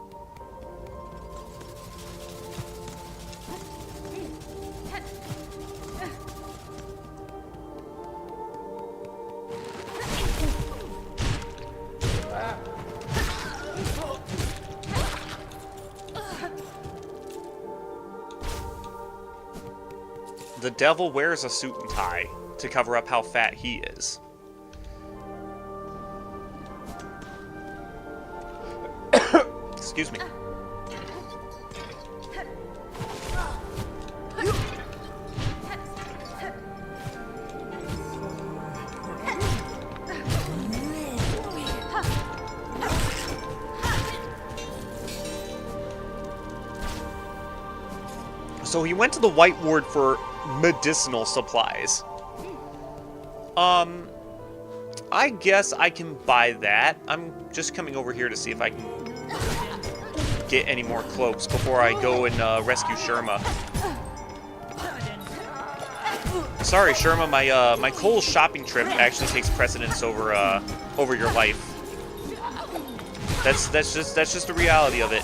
The devil wears a suit and tie to cover up how fat he is. Excuse me. So he went to the White Ward for medicinal supplies. I guess I can buy that. I'm just coming over here to see if I can get any more cloaks before I go and rescue Sherma. Sorry, Sherma, my Kohl's shopping trip actually takes precedence over over your life. That's just the reality of it.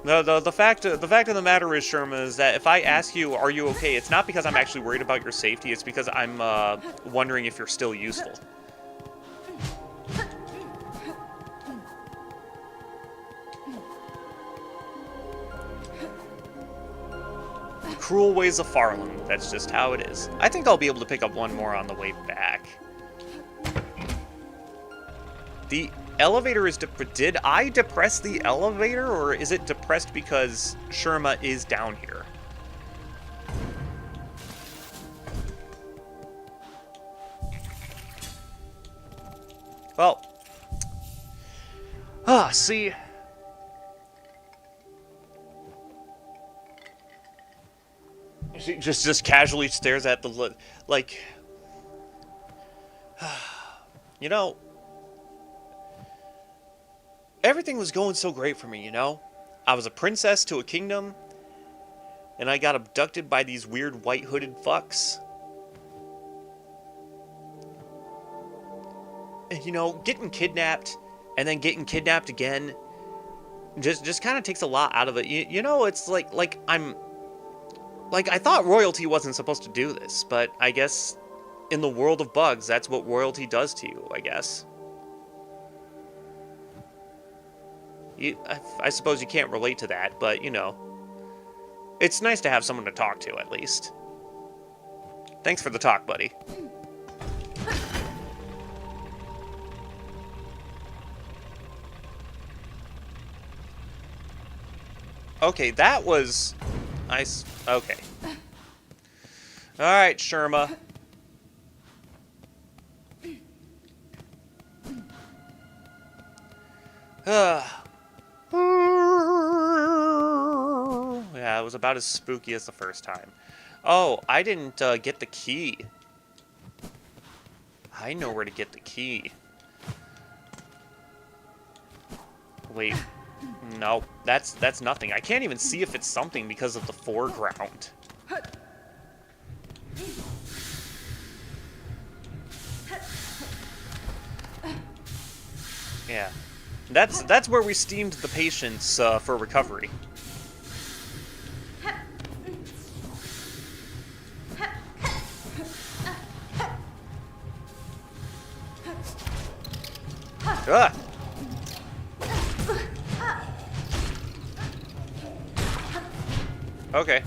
The fact of the matter is, Sherma, is that if I ask you, are you okay, it's not because I'm actually worried about your safety, it's because I'm wondering if you're still useful. The cruel ways of Farland, that's just how it is. I think I'll be able to pick up one more on the way back. The elevator is... Did I depress the elevator, or is it depressed because Sherma is down here? Well, see, she just casually stares at the like, you know, everything was going so great for me. I was a princess to a kingdom, and I got abducted by these weird white hooded fucks. And getting kidnapped and then getting kidnapped again just kind of takes a lot out of it. It's like I thought royalty wasn't supposed to do this, but I guess in the world of bugs, that's what royalty does to you, I guess. I suppose you can't relate to that, but it's nice to have someone to talk to at least. Thanks for the talk, buddy. Okay, that was nice. Okay. All right, Sherma. Yeah, it was about as spooky as the first time. Oh, I didn't get the key. I know where to get the key. Wait. No, that's nothing. I can't even see if it's something because of the foreground. Yeah. That's where we steamed the patients for recovery. Ah! Okay.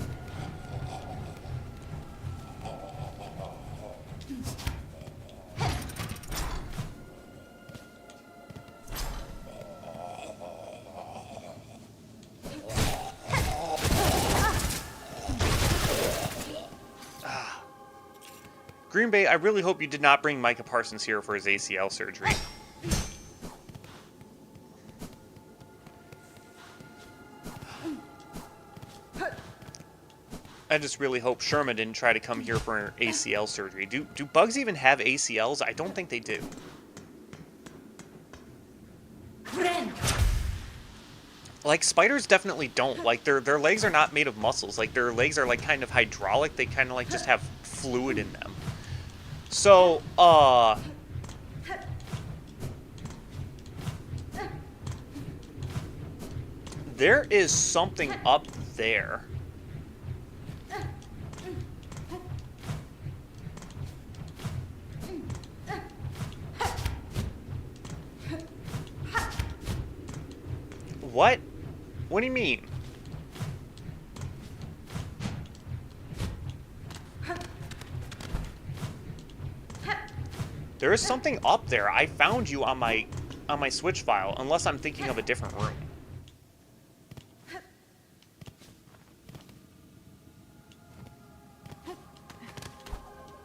Green Bay, I really hope you did not bring Micah Parsons here for his ACL surgery. I just really hope Sherma didn't try to come here for an ACL surgery. Do bugs even have ACLs? I don't think they do. Like, spiders definitely don't. Like, their legs are not made of muscles. Like, their legs are, like, kind of hydraulic. They kind of, like, just have fluid in them. So, there is something up there. What? What do you mean? There is something up there. I found you on my Switch file, unless I'm thinking of a different room.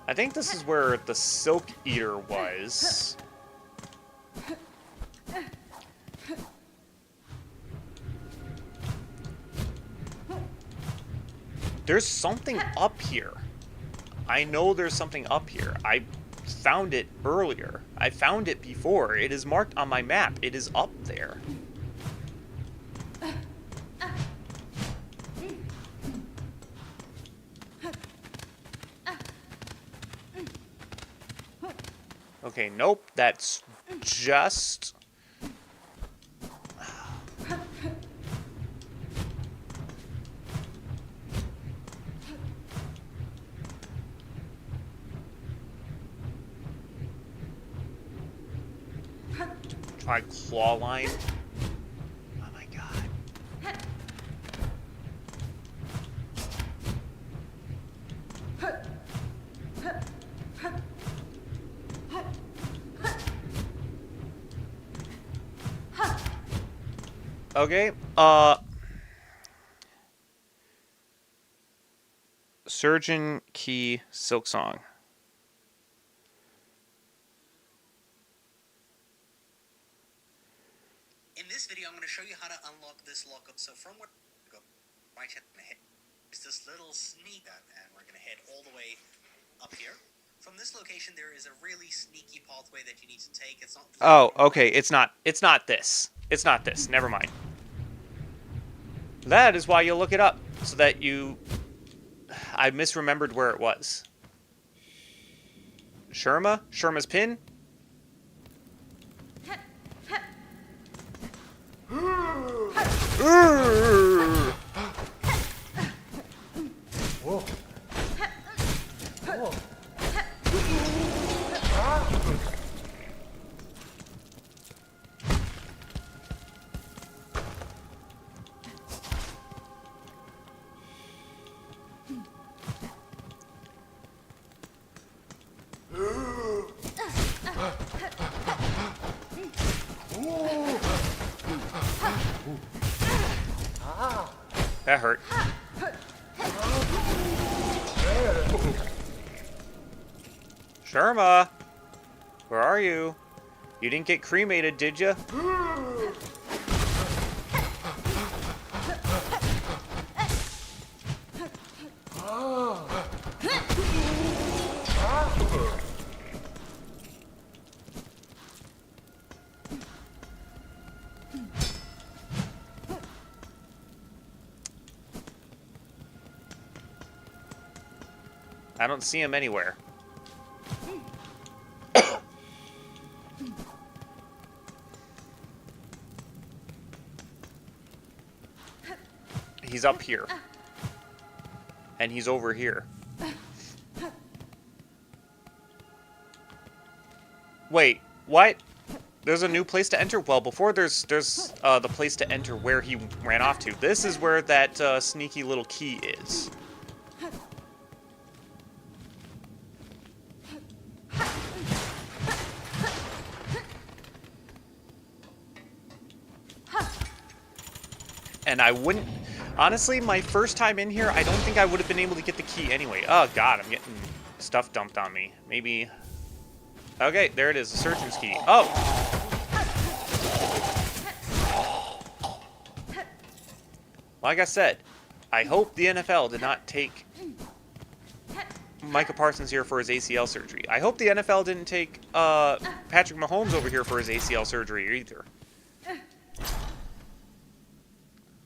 I think this is where the Silk Eater was. There's something up here. I know there's something up here. I found it earlier. I found it before. It is marked on my map. It is up there. Okay, nope. That's just... Try claw line. Oh my god. Okay, Surgeon Key Silksong. In this video, I'm going to show you how to unlock this lockup. So from where we go, right here, is this little sneak, and we're going to head all the way up here. From this location, there is a really sneaky pathway that you need to take. It's not. Oh, okay. It's not this. It's not this. Never mind. That is why you look it up, so that you. I misremembered where it was. Sherma's pin. Whoa. Whoa. That hurt. Sherma, where are you? You didn't get cremated, did you? I don't see him anywhere. He's up here. And he's over here. Wait, what? There's a new place to enter? Well, before there's the place to enter where he ran off to. This is where that sneaky little key is. And I wouldn't... Honestly, my first time in here, I don't think I would have been able to get the key anyway. Oh, God, I'm getting stuff dumped on me. Maybe... Okay, there it is, the surgeon's key. Oh! Like I said, I hope the NFL did not take Micah Parsons here for his ACL surgery. I hope the NFL didn't take Patrick Mahomes over here for his ACL surgery either.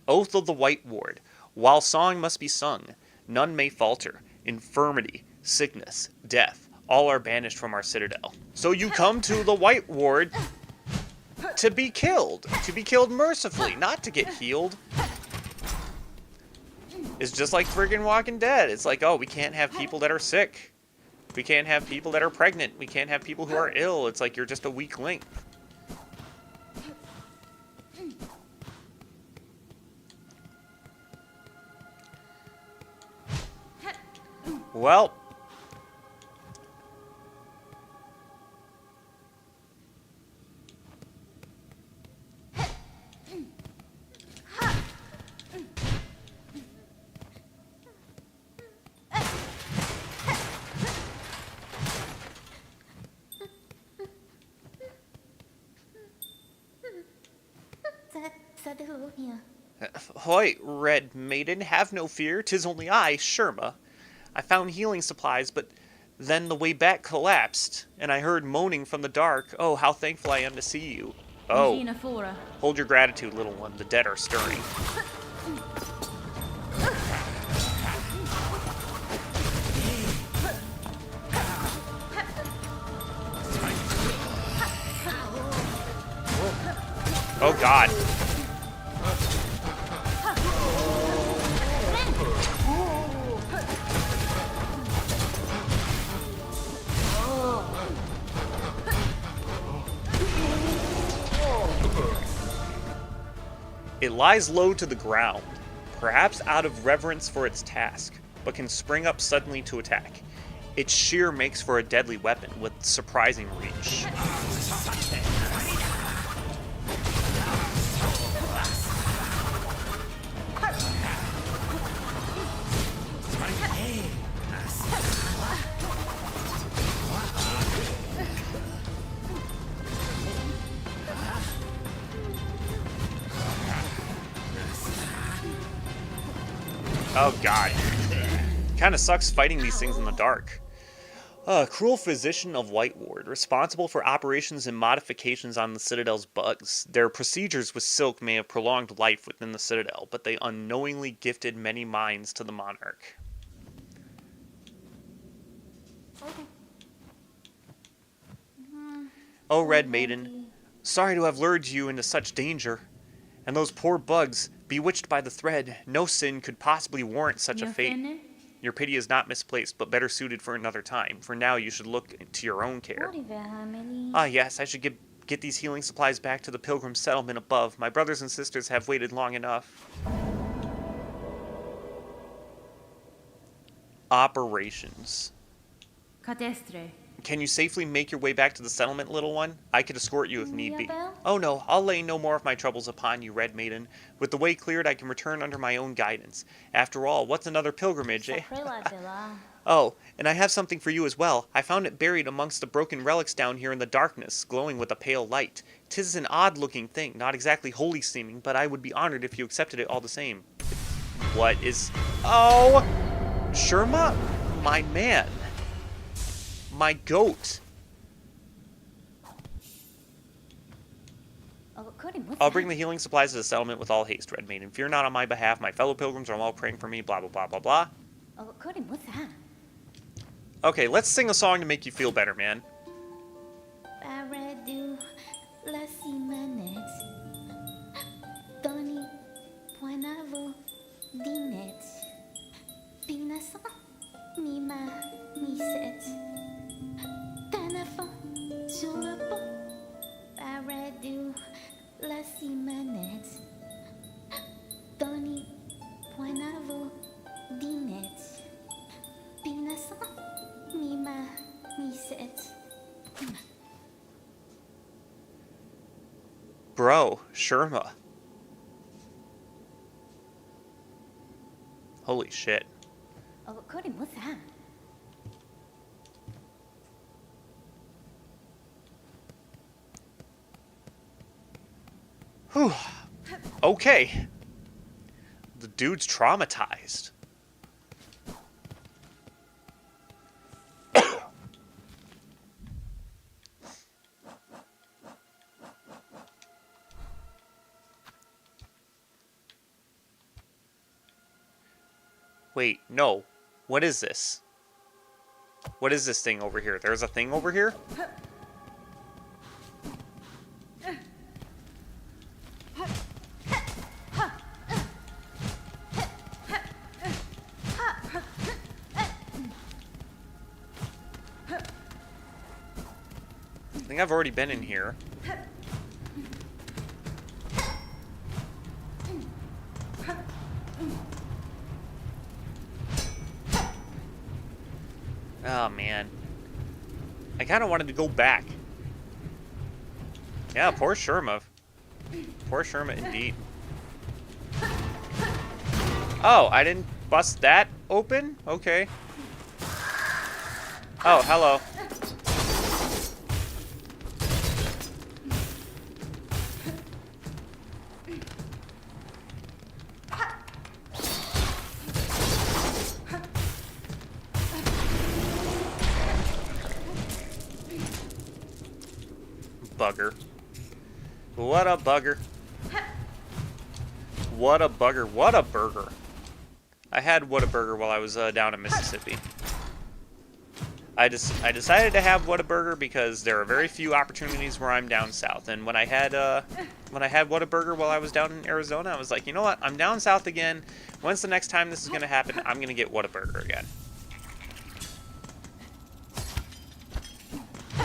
Oath of the White Ward. While song must be sung, none may falter. Infirmity, sickness, death, all are banished from our citadel. So you come to the White Ward to be killed mercifully, not to get healed. It's just like friggin' Walking Dead. It's like, oh, we can't have people that are sick. We can't have people that are pregnant. We can't have people who are ill. It's like you're just a weak link. Well, hoy, Red Maiden, have no fear. 'Tis only I, Sherma. I found healing supplies, but then the way back collapsed, and I heard moaning from the dark. Oh, how thankful I am to see you. Oh, hold your gratitude, little one. The dead are stirring. Oh, God. It lies low to the ground, perhaps out of reverence for its task, but can spring up suddenly to attack. Its shear makes for a deadly weapon with surprising reach. Oh god. Kinda sucks fighting these things in the dark. Cruel physician of White Ward, responsible for operations and modifications on the Citadel's bugs. Their procedures with Silk may have prolonged life within the Citadel, but they unknowingly gifted many minds to the monarch. Oh, Red Maiden, sorry to have lured you into such danger. And those poor bugs, bewitched by the thread, no sin could possibly warrant such a fate. Your pity is not misplaced, but better suited for another time. For now, you should look to your own care. Ah, yes, I should get these healing supplies back to the pilgrim settlement above. My brothers and sisters have waited long enough. Operations. Cadestre. Can you safely make your way back to the settlement, little one? I could escort you if need be. Mirabelle? Oh no, I'll lay no more of my troubles upon you, Red Maiden. With the way cleared, I can return under my own guidance. After all, what's another pilgrimage, eh? Oh, and I have something for you as well. I found it buried amongst the broken relics down here in the darkness, glowing with a pale light. 'Tis an odd-looking thing, not exactly holy seeming, but I would be honored if you accepted it all the same. What is... Oh! Sherma? My man. My goat. I'll bring the healing supplies to the settlement with all haste, Red Maiden. Fear not on my behalf. My fellow pilgrims are all praying for me, blah, blah, blah, blah, blah. Okay, let's sing a song to make you feel better, man. Bro, Sherma. Holy shit. Whew. Okay. The dude's traumatized. Wait, no. What is this? What is this thing over here? There's a thing over here? I think I've already been in here. Oh, man. I kind of wanted to go back. Yeah, poor Sherma. Poor Sherma, indeed. Oh, I didn't bust that open? Okay. Oh, hello. Bugger. What a bugger. What a bugger. What a burger. I had Whataburger while I was down in Mississippi. I decided to have Whataburger because there are very few opportunities where I'm down south. And when I had Whataburger while I was down in Arizona, I was like, you know what? I'm down south again. When's the next time this is going to happen? I'm going to get Whataburger again.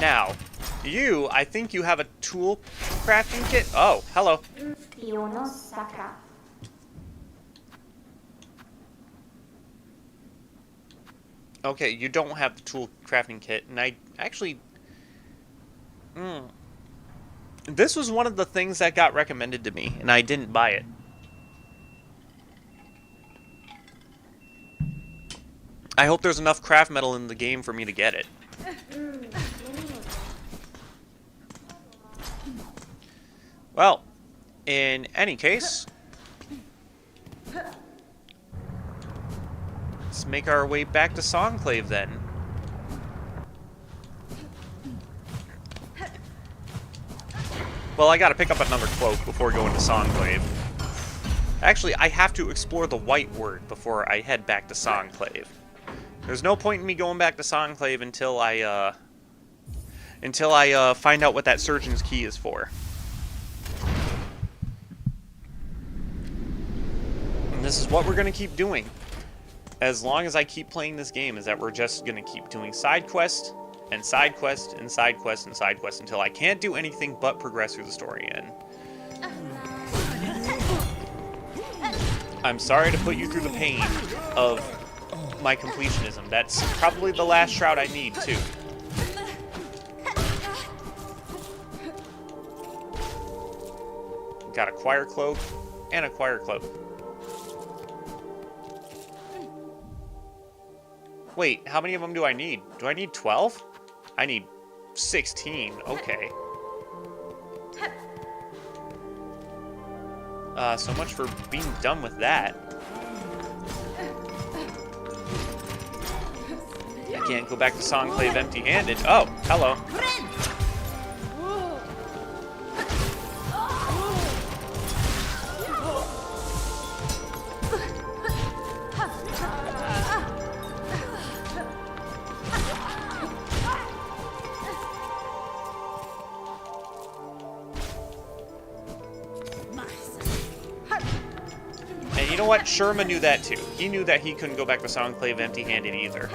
Now, I think you have a tool crafting kit. Oh, hello. Okay, you don't have the tool crafting kit, and I actually... This was one of the things that got recommended to me, and I didn't buy it. I hope there's enough craft metal in the game for me to get it. Well, in any case... make our way back to Songclave then. Well, I gotta pick up another cloak before going to Songclave. Actually, I have to explore the White Word before I head back to Songclave. There's no point in me going back to Songclave until I find out what that Surgeon's Key is for. And this is what we're gonna keep doing. As long as I keep playing this game, is that we're just gonna keep doing side quest and side quest and side quest and side quest until I can't do anything but progress through the story. And I'm sorry to put you through the pain of my completionism. That's probably the last shroud I need, too. Got a choir cloak and a choir cloak. Wait, how many of them do I need? Do I need 12? I need 16. Okay. So much for being done with that. I can't go back to Songclave empty-handed. Oh, hello. And you know what? Sherma knew that too. He knew that he couldn't go back to Songclave empty-handed either.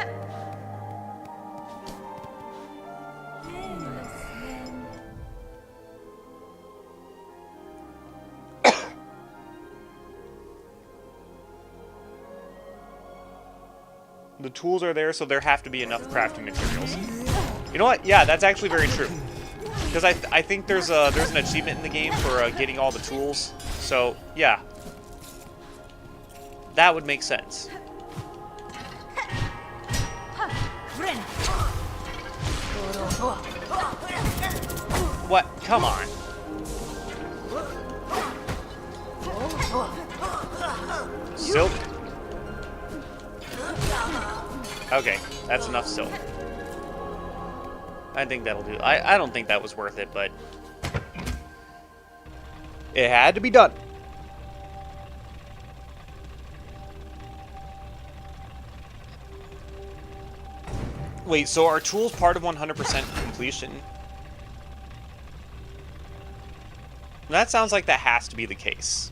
The tools are there, so there have to be enough crafting materials. You know what? Yeah, that's actually very true. Because I think there's an achievement in the game for getting all the tools. So, yeah. That would make sense. What? Come on. Silk? Okay, that's enough silk. I think that'll do. I don't think that was worth it, but it had to be done. Wait, so are tools part of 100% completion? That sounds like that has to be the case.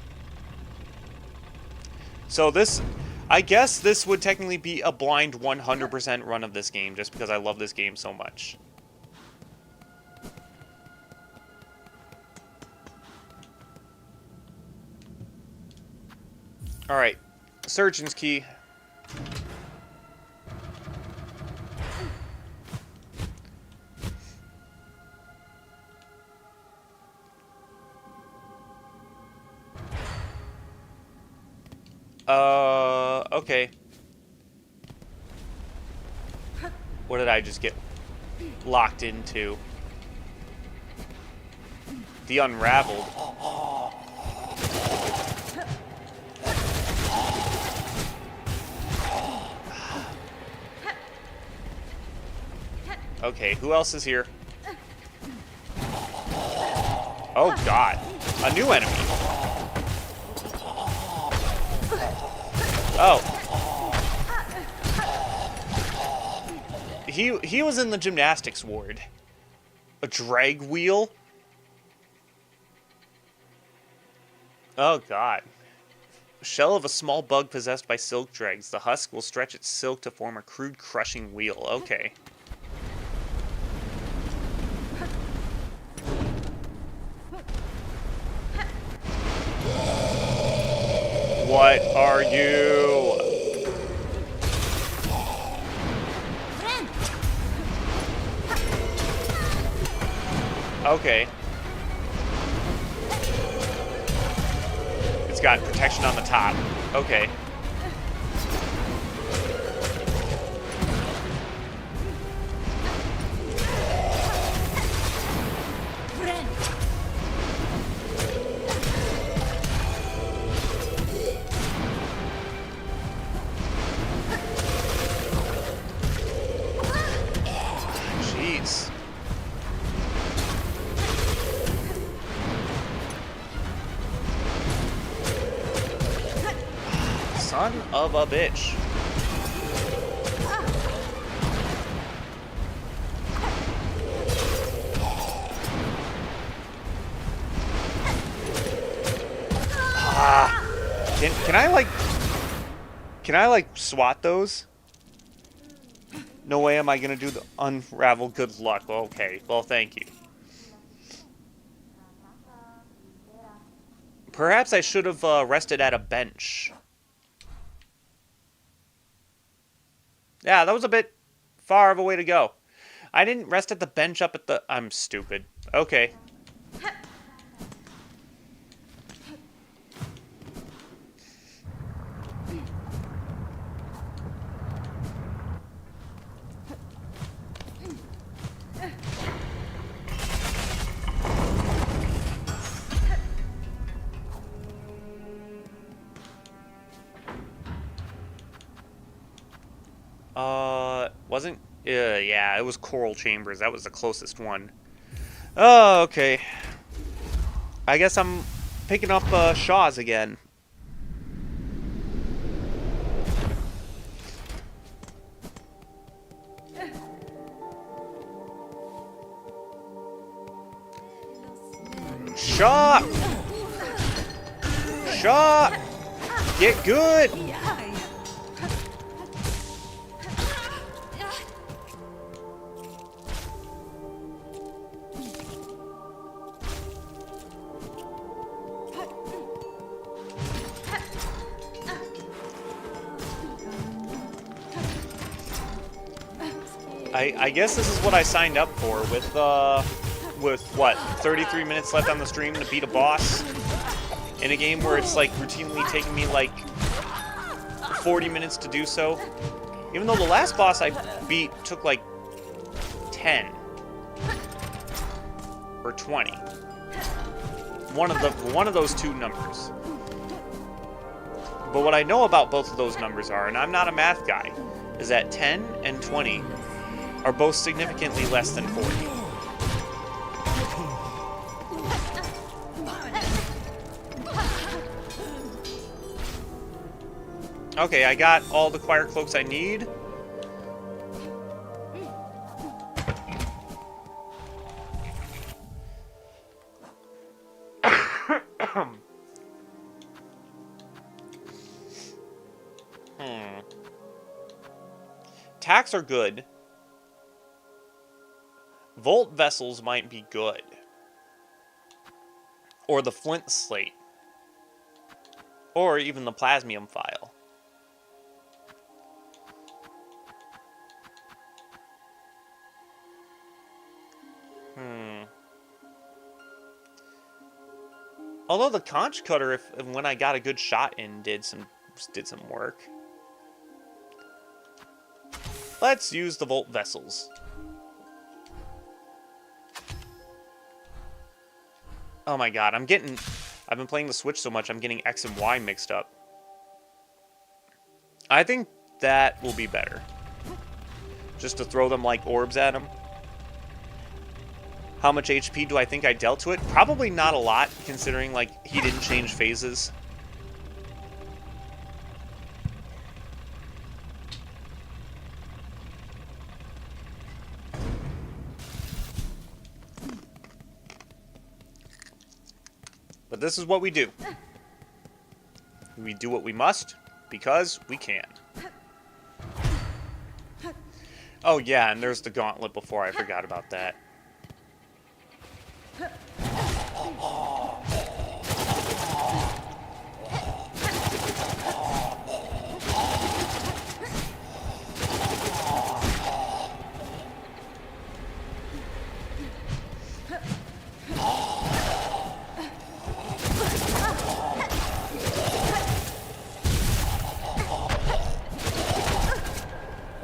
So this, I guess this would technically be a blind 100% run of this game, just because I love this game so much. Alright, Surgeon's Key. Okay. What did I just get locked into? The Unraveled. Okay, who else is here? Oh god, a new enemy. Oh. He was in the gymnastics ward. A drag wheel? Oh god. Shell of a small bug possessed by silk dregs. The husk will stretch its silk to form a crude crushing wheel. Okay. What are you? Okay. It's got protection on the top. Okay. son of a bitch. Ah! Can I like swat those? No way am I gonna do the unravel. Good luck. Okay, well thank you. Perhaps I should have rested at a bench. Yeah, that was a bit far of a way to go. I didn't rest at the bench up at the... I'm stupid. Okay. Wasn't... yeah, it was Coral Chambers. That was the closest one. Oh, okay. I guess I'm picking up Shaw's again. Shaw! Shaw! Get good! I guess this is what I signed up for with what, 33 minutes left on the stream to beat a boss in a game where it's like routinely taking me like 40 minutes to do so. Even though the last boss I beat took like 10 or 20. One of those two numbers. But what I know about both of those numbers are, and I'm not a math guy, is that 10 and 20 are both significantly less than 40. Okay, I got all the choir cloaks I need. Tacks are good. Volt vessels might be good. Or the flint slate. Or even the plasmium file. Although the conch cutter, if when I got a good shot in, did some work. Let's use the volt vessels. Oh my god, I've been playing the Switch so much, I'm getting X and Y mixed up. I think that will be better. Just to throw them like orbs at him. How much HP do I think I dealt to it? Probably not a lot, considering like he didn't change phases. But this is what we do. We do what we must, because we can. Oh yeah, and there's the gauntlet before I forgot about that.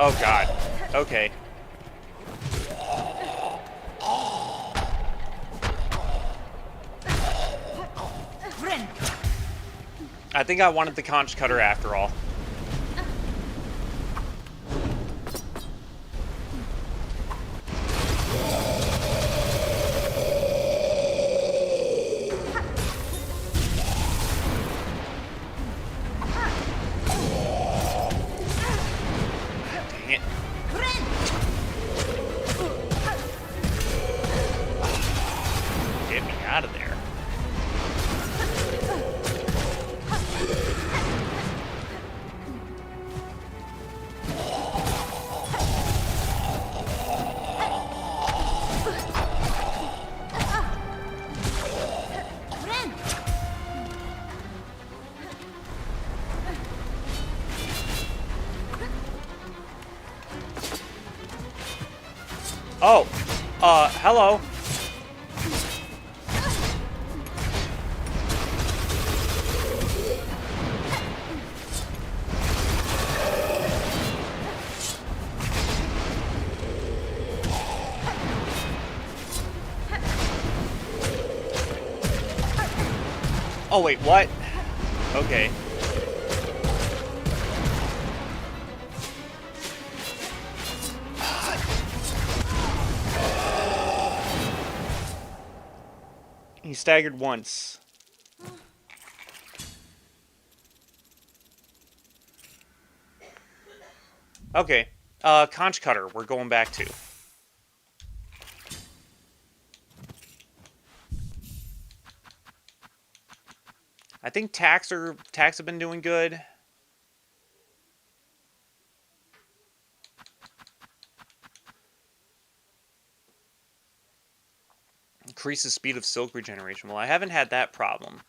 Oh god. Okay. I think I wanted the conch cutter after all. get me out of there. Oh, hello. Oh, wait, what? Okay. He staggered once. Okay. Conch Cutter, we're going back to. I think Tax have been doing good. Increases speed of silk regeneration. Well, I haven't had that problem.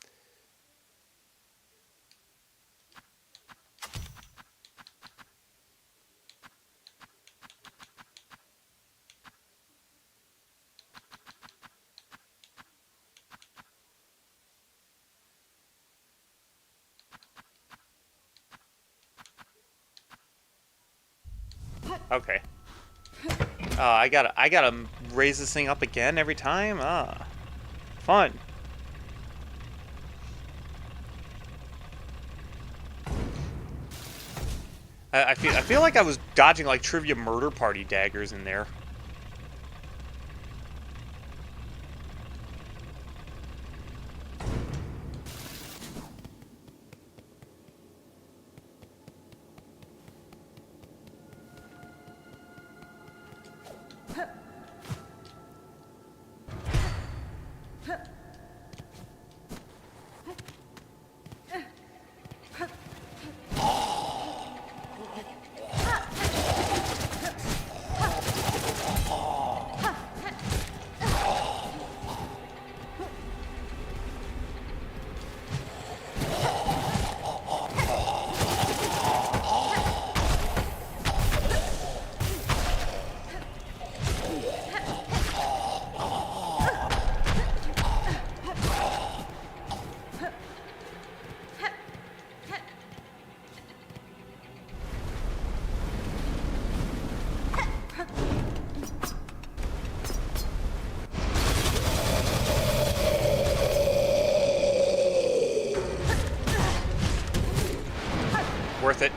Okay. I gotta raise this thing up again every time? Ah. Fun. I feel like I was dodging like trivia murder party daggers in there. Worth it.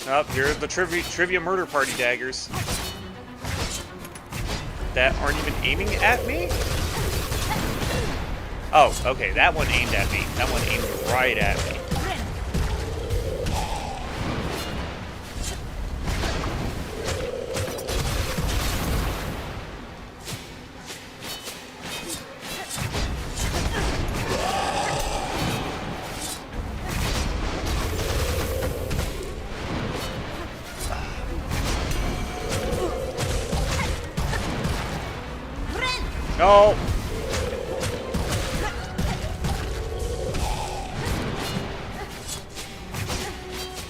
Oh, here are the trivia murder party daggers. That aren't even aiming at me? Oh, okay, that one aimed at me. That one aimed right at me. No!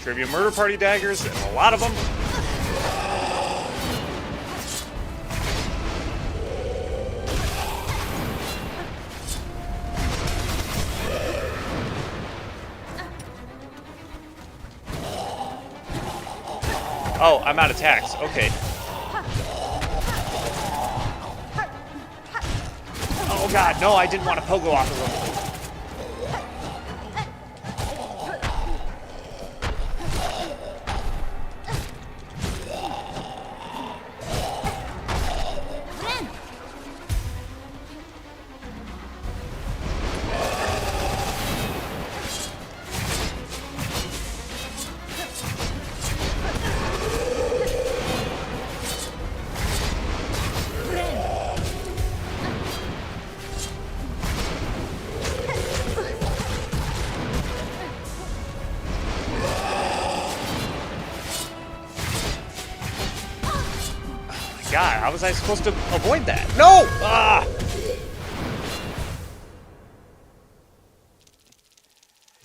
Trivia murder party daggers, and a lot of them. Oh, I'm out of tax. Okay. God, no, I didn't want to pogo off of him. God, how was I supposed to avoid that? No! Ah!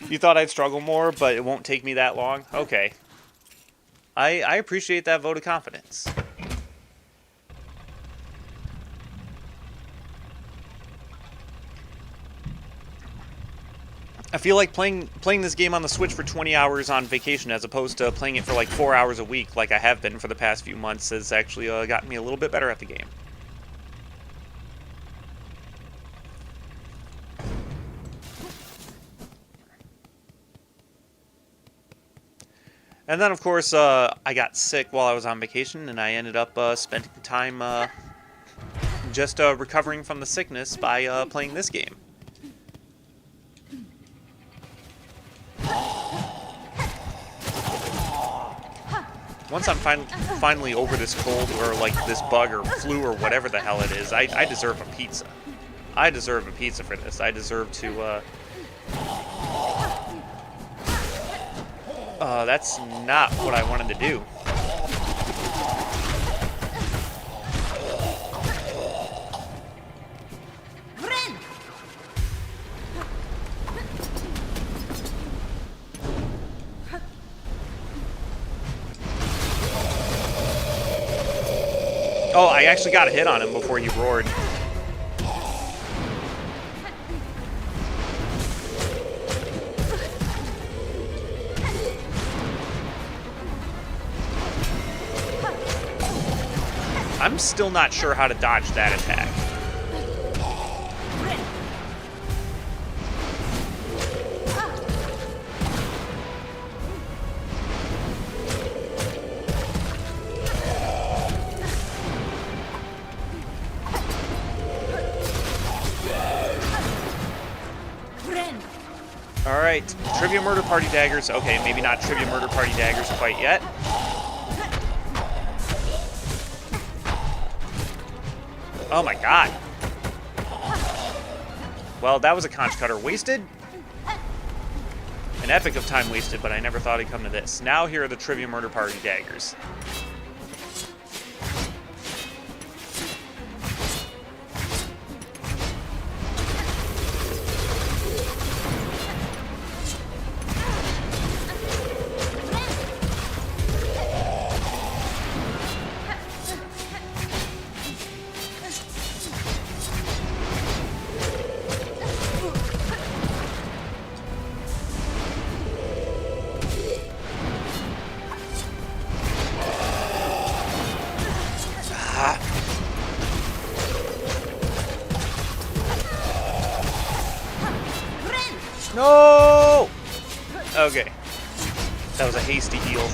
You thought I'd struggle more, but it won't take me that long? Okay. I appreciate that vote of confidence. I feel like playing this game on the Switch for 20 hours on vacation as opposed to playing it for like 4 hours a week like I have been for the past few months has actually gotten me a little bit better at the game. And then, of course, I got sick while I was on vacation, and I ended up spending time just recovering from the sickness by playing this game. Once I'm finally over this cold or like this bug or flu or whatever the hell it is, I deserve a pizza. I deserve a pizza for this. I deserve to... that's not what I wanted to do. Oh, I actually got a hit on him before he roared. I'm still not sure how to dodge that attack. Alright, Trivia Murder Party daggers. Okay, maybe not Trivia Murder Party daggers quite yet. Oh my god. Well, that was a conch cutter wasted. An epic of time wasted, but I never thought it'd come to this. Now here are the Trivia Murder Party daggers. No! Okay. That was a hasty heal.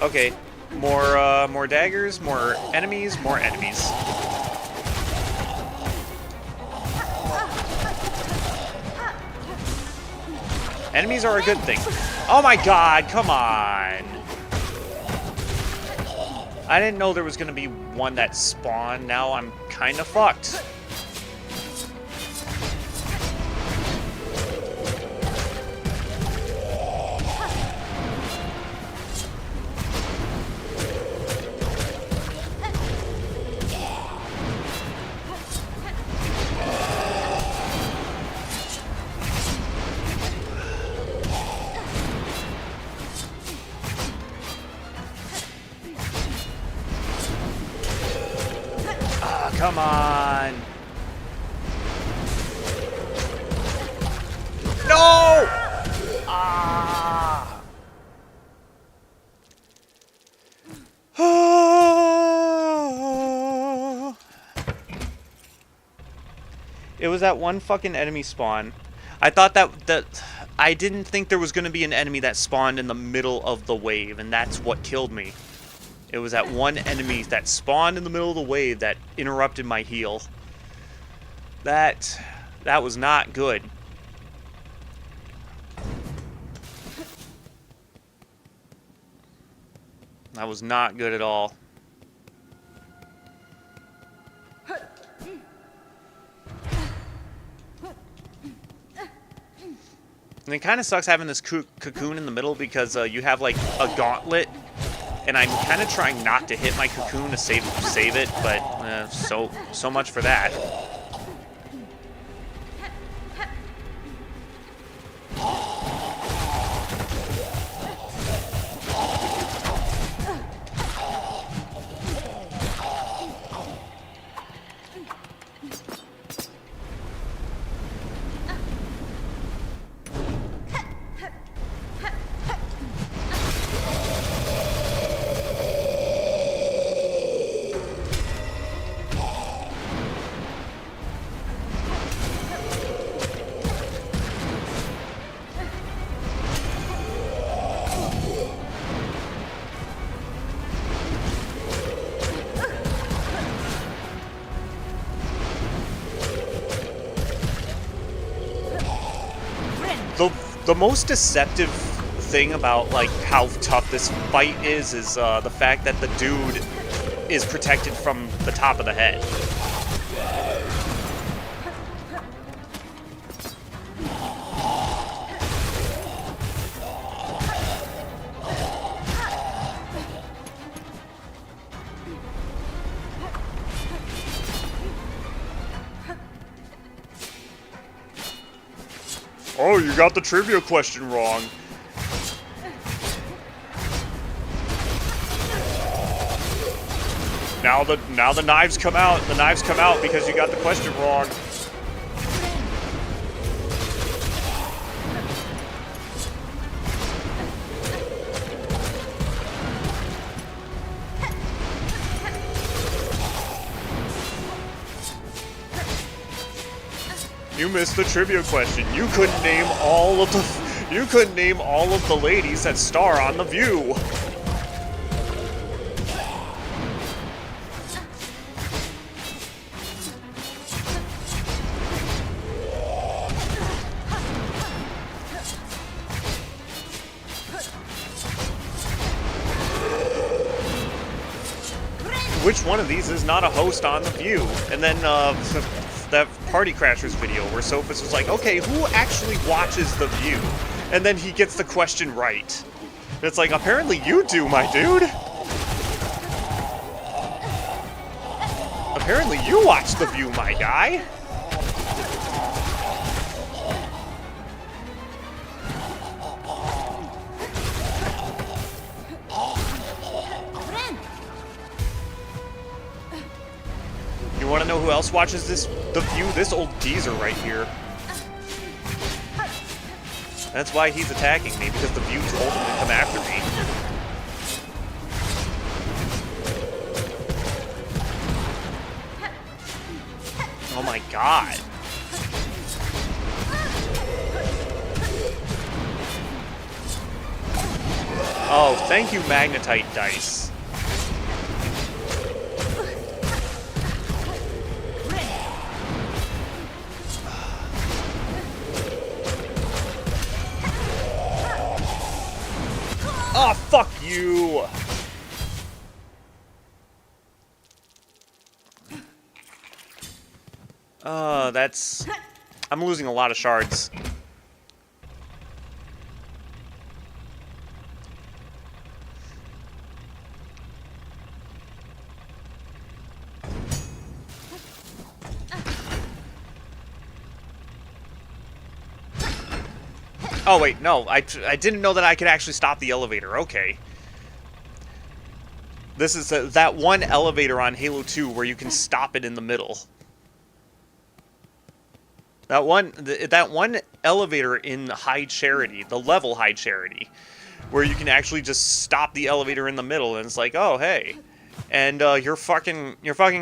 Okay. More daggers, more enemies, more enemies. Enemies are a good thing. Oh my god, come on. I didn't know there was going to be one that spawned. Now I'm kind of fucked. Come on. that one fucking enemy spawn. I thought that I didn't think there was going to be an enemy that spawned in the middle of the wave, and that's what killed me. It was that one enemy that spawned in the middle of the wave that interrupted my heal. That was not good. That was not good at all. And it kind of sucks having this cocoon in the middle because you have like a gauntlet, and I'm kind of trying not to hit my cocoon to save it, but so much for that. The most deceptive thing about like how tough this fight is the fact that the dude is protected from the top of the head. Oh, you got the trivia question wrong. Now the knives come out. The knives come out because you got the question wrong. You missed the trivia question. You couldn't name all of the ladies that star on The View. Which one of these is not a host on The View? And then that Party Crashers video where Sophus was like, okay, who actually watches The View? And then he gets the question right. It's like, apparently you do, my dude. Apparently you watch The View, my guy. You want to know who else watches The View? This old geezer right here. That's why he's attacking me, because The View told him to come after me. Oh my god. Oh, thank you, Magnetite Dice. Oh, fuck you! That's... I'm losing a lot of shards. Oh, wait, no. I didn't know that I could actually stop the elevator. Okay. This is that one elevator on Halo 2 where you can stop it in the middle. That one elevator in High Charity, the level High Charity, where you can actually just stop the elevator in the middle, and it's like, oh, hey. And your fucking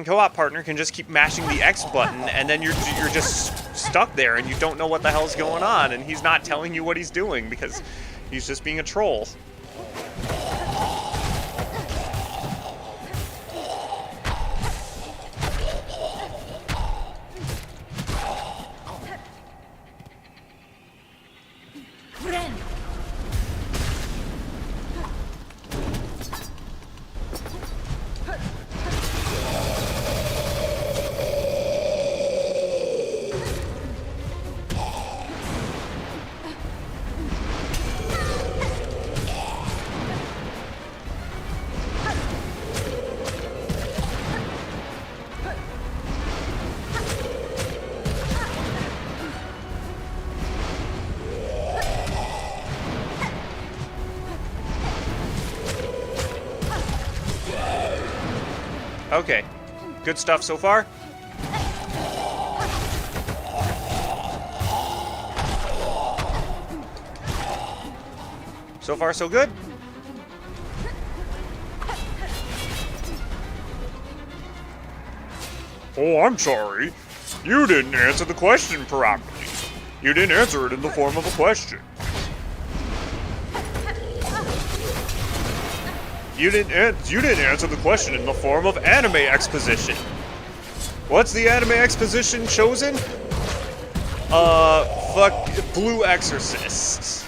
co-op partner can just keep mashing the X button, and then you're just stuck there and you don't know what the hell's going on, and he's not telling you what he's doing because he's just being a troll. Okay, good stuff so far. So far, so good. Oh, I'm sorry. You didn't answer the question properly. You didn't answer it in the form of a question. You didn't answer the question in the form of anime exposition. What's the anime exposition chosen? Fuck, Blue Exorcist.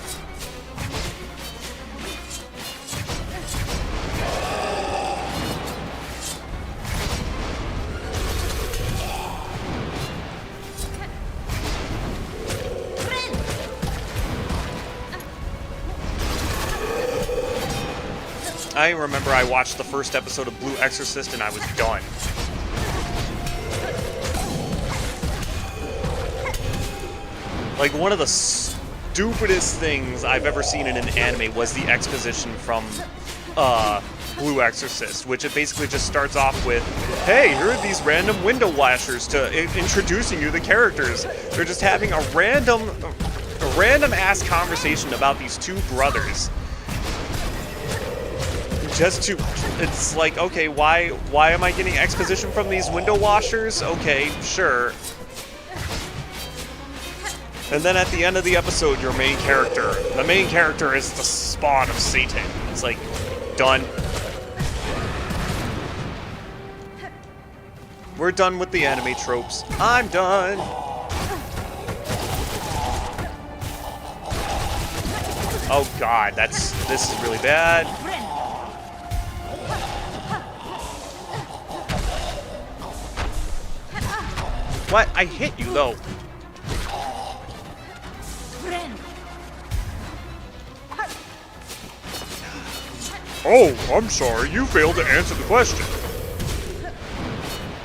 I remember I watched the first episode of Blue Exorcist and I was done. Like, one of the stupidest things I've ever seen in an anime was the exposition from Blue Exorcist, which it basically just starts off with, hey, here are these random window washers to introducing you to the characters. They're just having a random ass conversation about these two brothers. It's like, okay, why am I getting exposition from these window washers? Okay, sure. And then at the end of the episode, the main character is the spawn of Satan. It's like, done. We're done with the anime tropes. I'm done. Oh god, this is really bad. What? I hit you, though. Oh, I'm sorry. You failed to answer the question.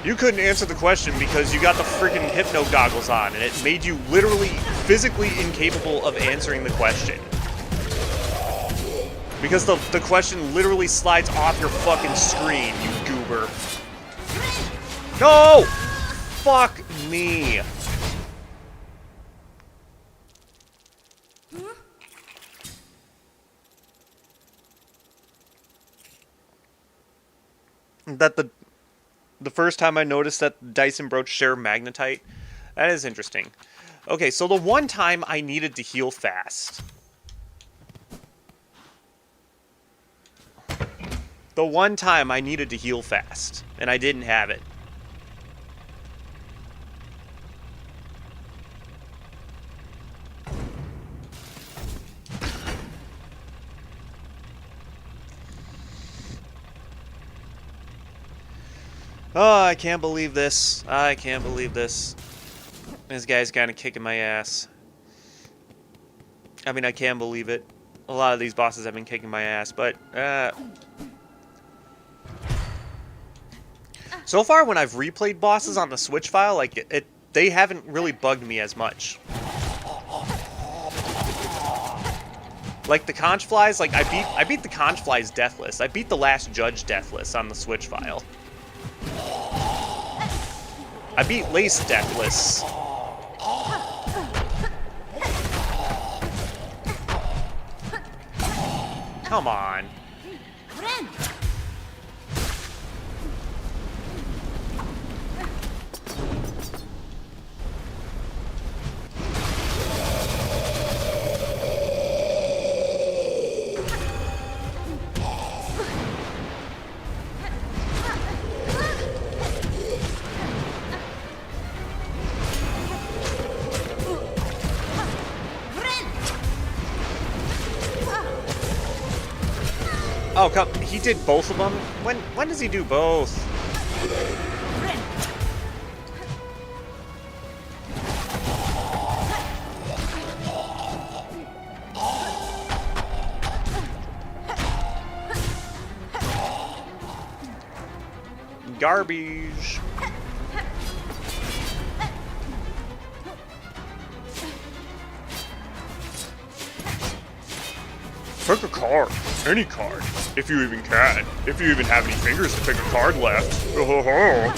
You couldn't answer the question because you got the freaking hypno goggles on, and it made you literally, physically incapable of answering the question. Because the question literally slides off your fucking screen, you goober. No! Fuck me. That the first time I noticed that Dyson Brooch share magnetite, that is interesting. Okay, so the one time I needed to heal fast. The one time I needed to heal fast, and I didn't have it. Oh, I can't believe this. I can't believe this. This guy's kind of kicking my ass. I mean, I can believe it. A lot of these bosses have been kicking my ass, but so far when I've replayed bosses on the Switch file, like they haven't really bugged me as much. Like the conch flies, like I beat the conch flies deathless. I beat the last judge deathless on the Switch file. I beat Lace deathless. Come on. Oh, come. He did both of them? When does he do both? Garbage. Pick a card. Any card. If you even can. If you even have any fingers to pick a card left. Oh.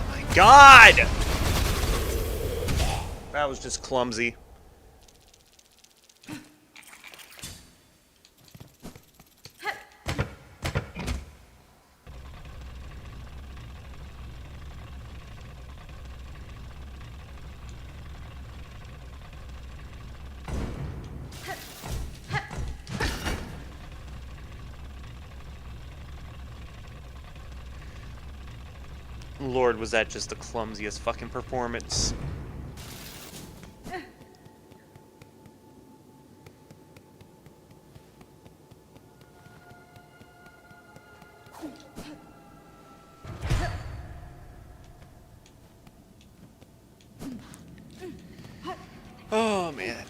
My God! That was just clumsy. Lord, was that just the clumsiest fucking performance. Oh, man.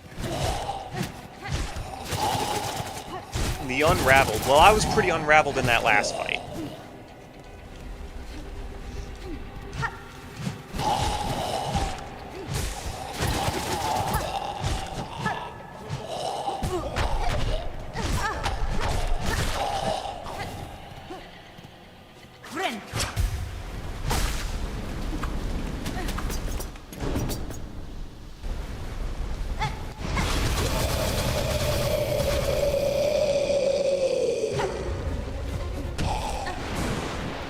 The unraveled. Well, I was pretty unraveled in that last fight.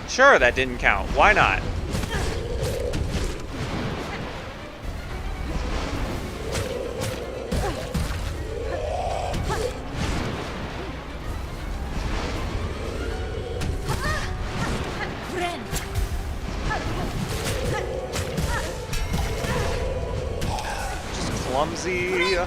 Sure, that didn't count. Why not? Just clumsy.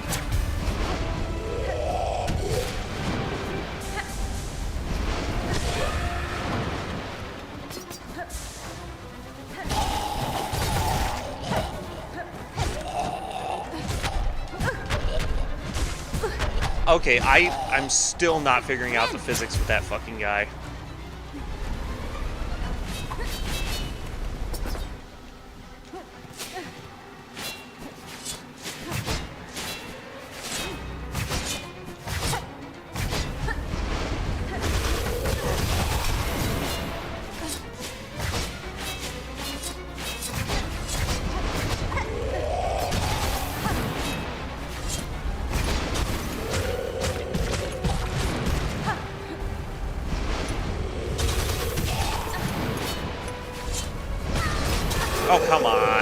Okay, I'm still not figuring out the physics with that fucking guy. Oh, come on.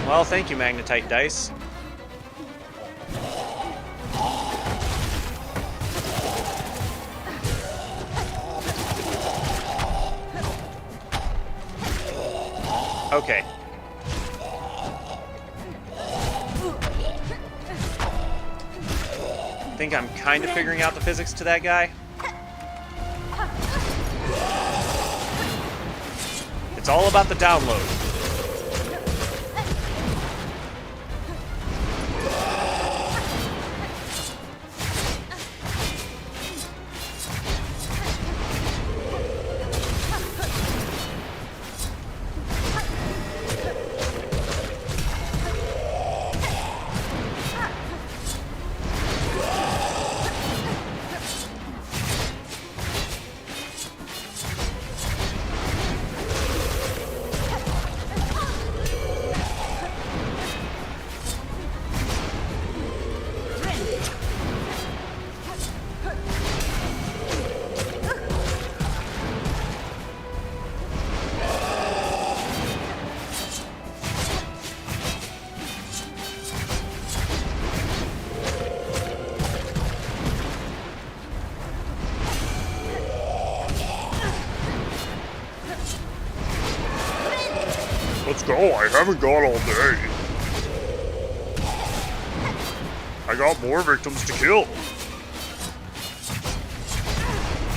Well, thank you, Magnetite Dice. Okay. I think I'm kind of figuring out the physics to that guy. It's all about the download. Let's go. I haven't got all day. I got more victims to kill.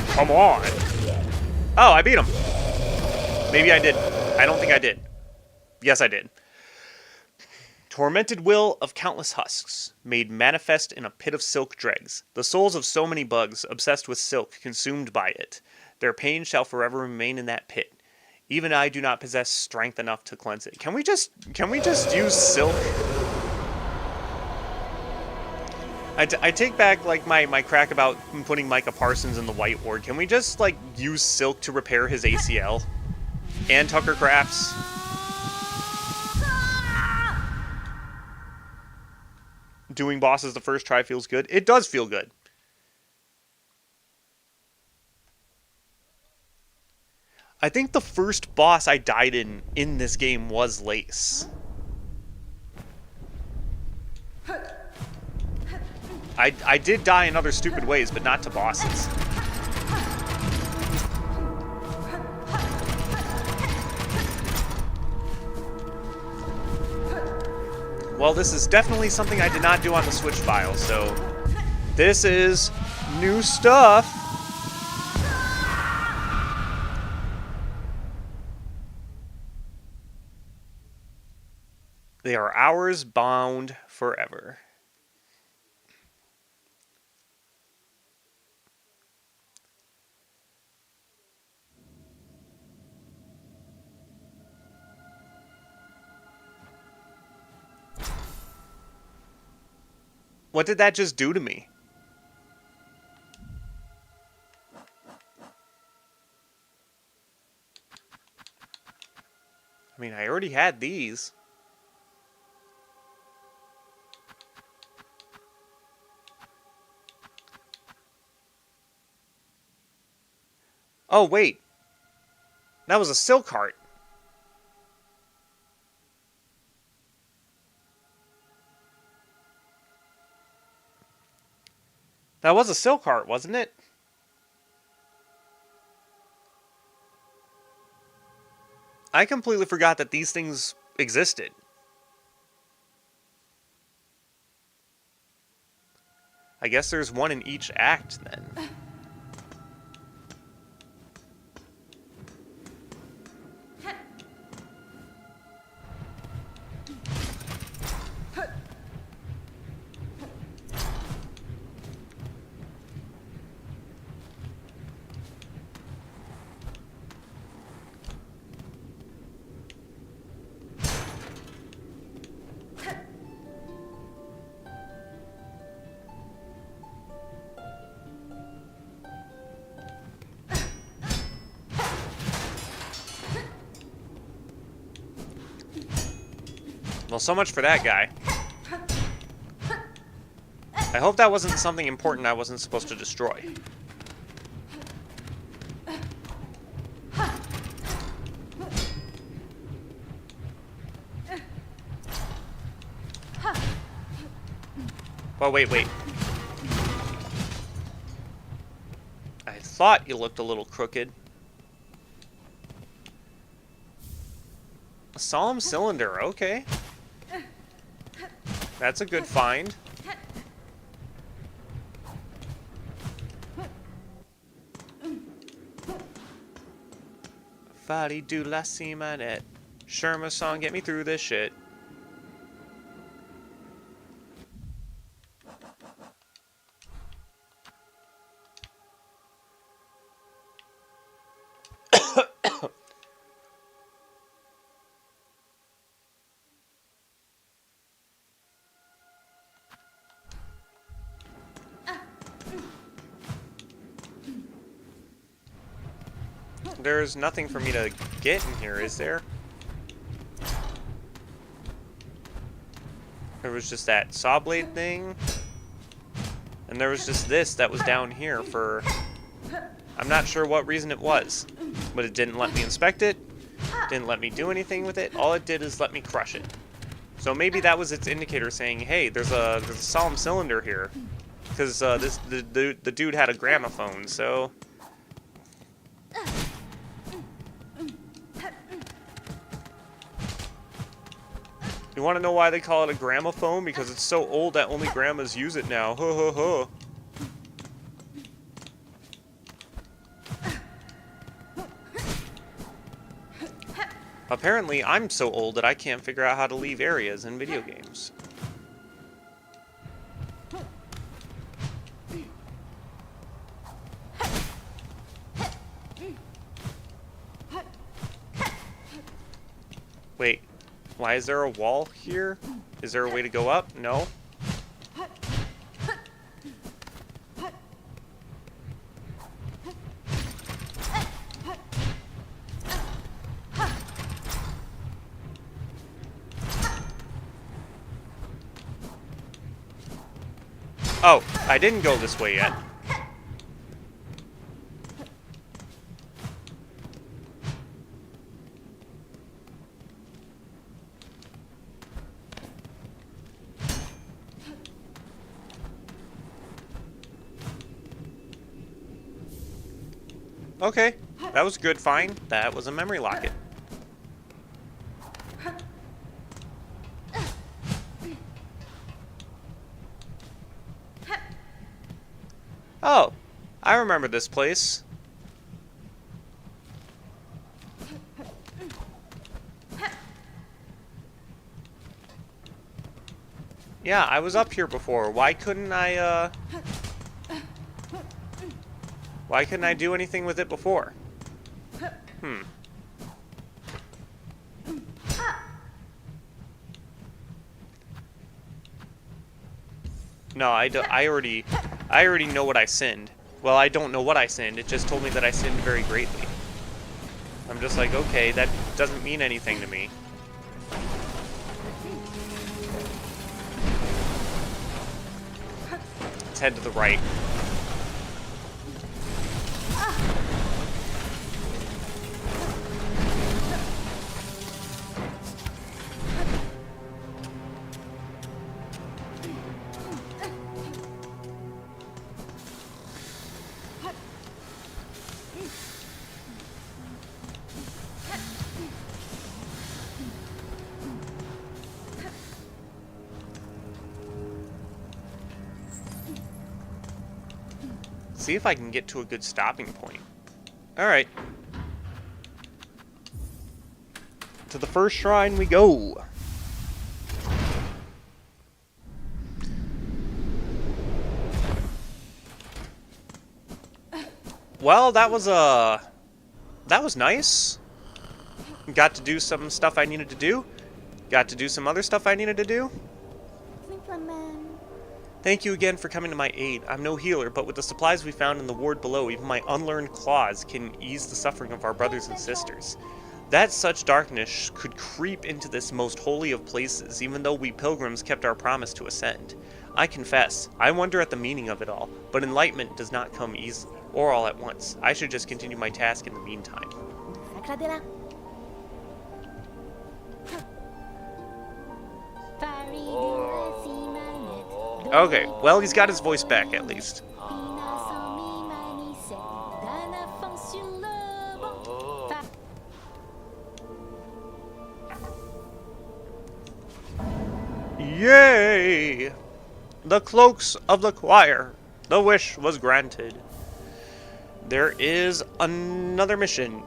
Come on. Oh, I beat him. Maybe I did. I don't think I did. Yes, I did. Tormented will of countless husks, made manifest in a pit of silk dregs, the souls of so many bugs, obsessed with silk, consumed by it. Their pain shall forever remain in that pit. Even I do not possess strength enough to cleanse it. Can we just use silk? I take back, like, my crack about putting Micah Parsons in the White Ward. Can we just, like, use silk to repair his ACL? And Tucker Crafts? Doing bosses the first try feels good. It does feel good. I think the first boss I died in this game was Lace. I did die in other stupid ways, but not to bosses. Well, this is definitely something I did not do on the Switch file, so this is new stuff. They are ours, bound forever. What did that just do to me? I mean, I already had these. Oh, wait. That was a silk heart. That was a silk heart, wasn't it? I completely forgot that these things existed. I guess there's one in each act, then. Well, so much for that guy. I hope that wasn't something important I wasn't supposed to destroy. Well, wait. I thought you looked a little crooked. A solemn cylinder, okay. That's a good find. Fadi do la simanet. Sherma song, get me through this shit. There's nothing for me to get in here, is there? There was just that saw blade thing. And there was just this that was down here for... I'm not sure what reason it was. But it didn't let me inspect it. Didn't let me do anything with it. All it did is let me crush it. So maybe that was its indicator saying, hey, there's a solemn cylinder here. Because the dude had a gramophone, so... You want to know why they call it a gramophone? Because it's so old that only grandmas use it now. Ho ho ho. Apparently, I'm so old that I can't figure out how to leave areas in video games. Wait, why is there a wall here? Is there a way to go up? No? Oh, I didn't go this way yet. Okay, that was good, fine. That was a memory locket. Oh, I remember this place. Yeah, I was up here before. Why couldn't I do anything with it before? Hmm. No, I already know what I sinned. Well, I don't know what I sinned. It just told me that I sinned very greatly. I'm just like, okay, that doesn't mean anything to me. Let's head to the right. See if I can get to a good stopping point. Alright. To the first shrine we go. Well, that was nice. Got to do some stuff I needed to do. Got to do some other stuff I needed to do. Thank you again for coming to my aid. I'm no healer, but with the supplies we found in the ward below, even my unlearned claws can ease the suffering of our brothers and sisters. That such darkness could creep into this most holy of places, even though we pilgrims kept our promise to ascend. I confess, I wonder at the meaning of it all, but enlightenment does not come easily, or all at once. I should just continue my task in the meantime. Okay, well, he's got his voice back at least. Yay! The cloaks of the choir. The wish was granted. There is another mission.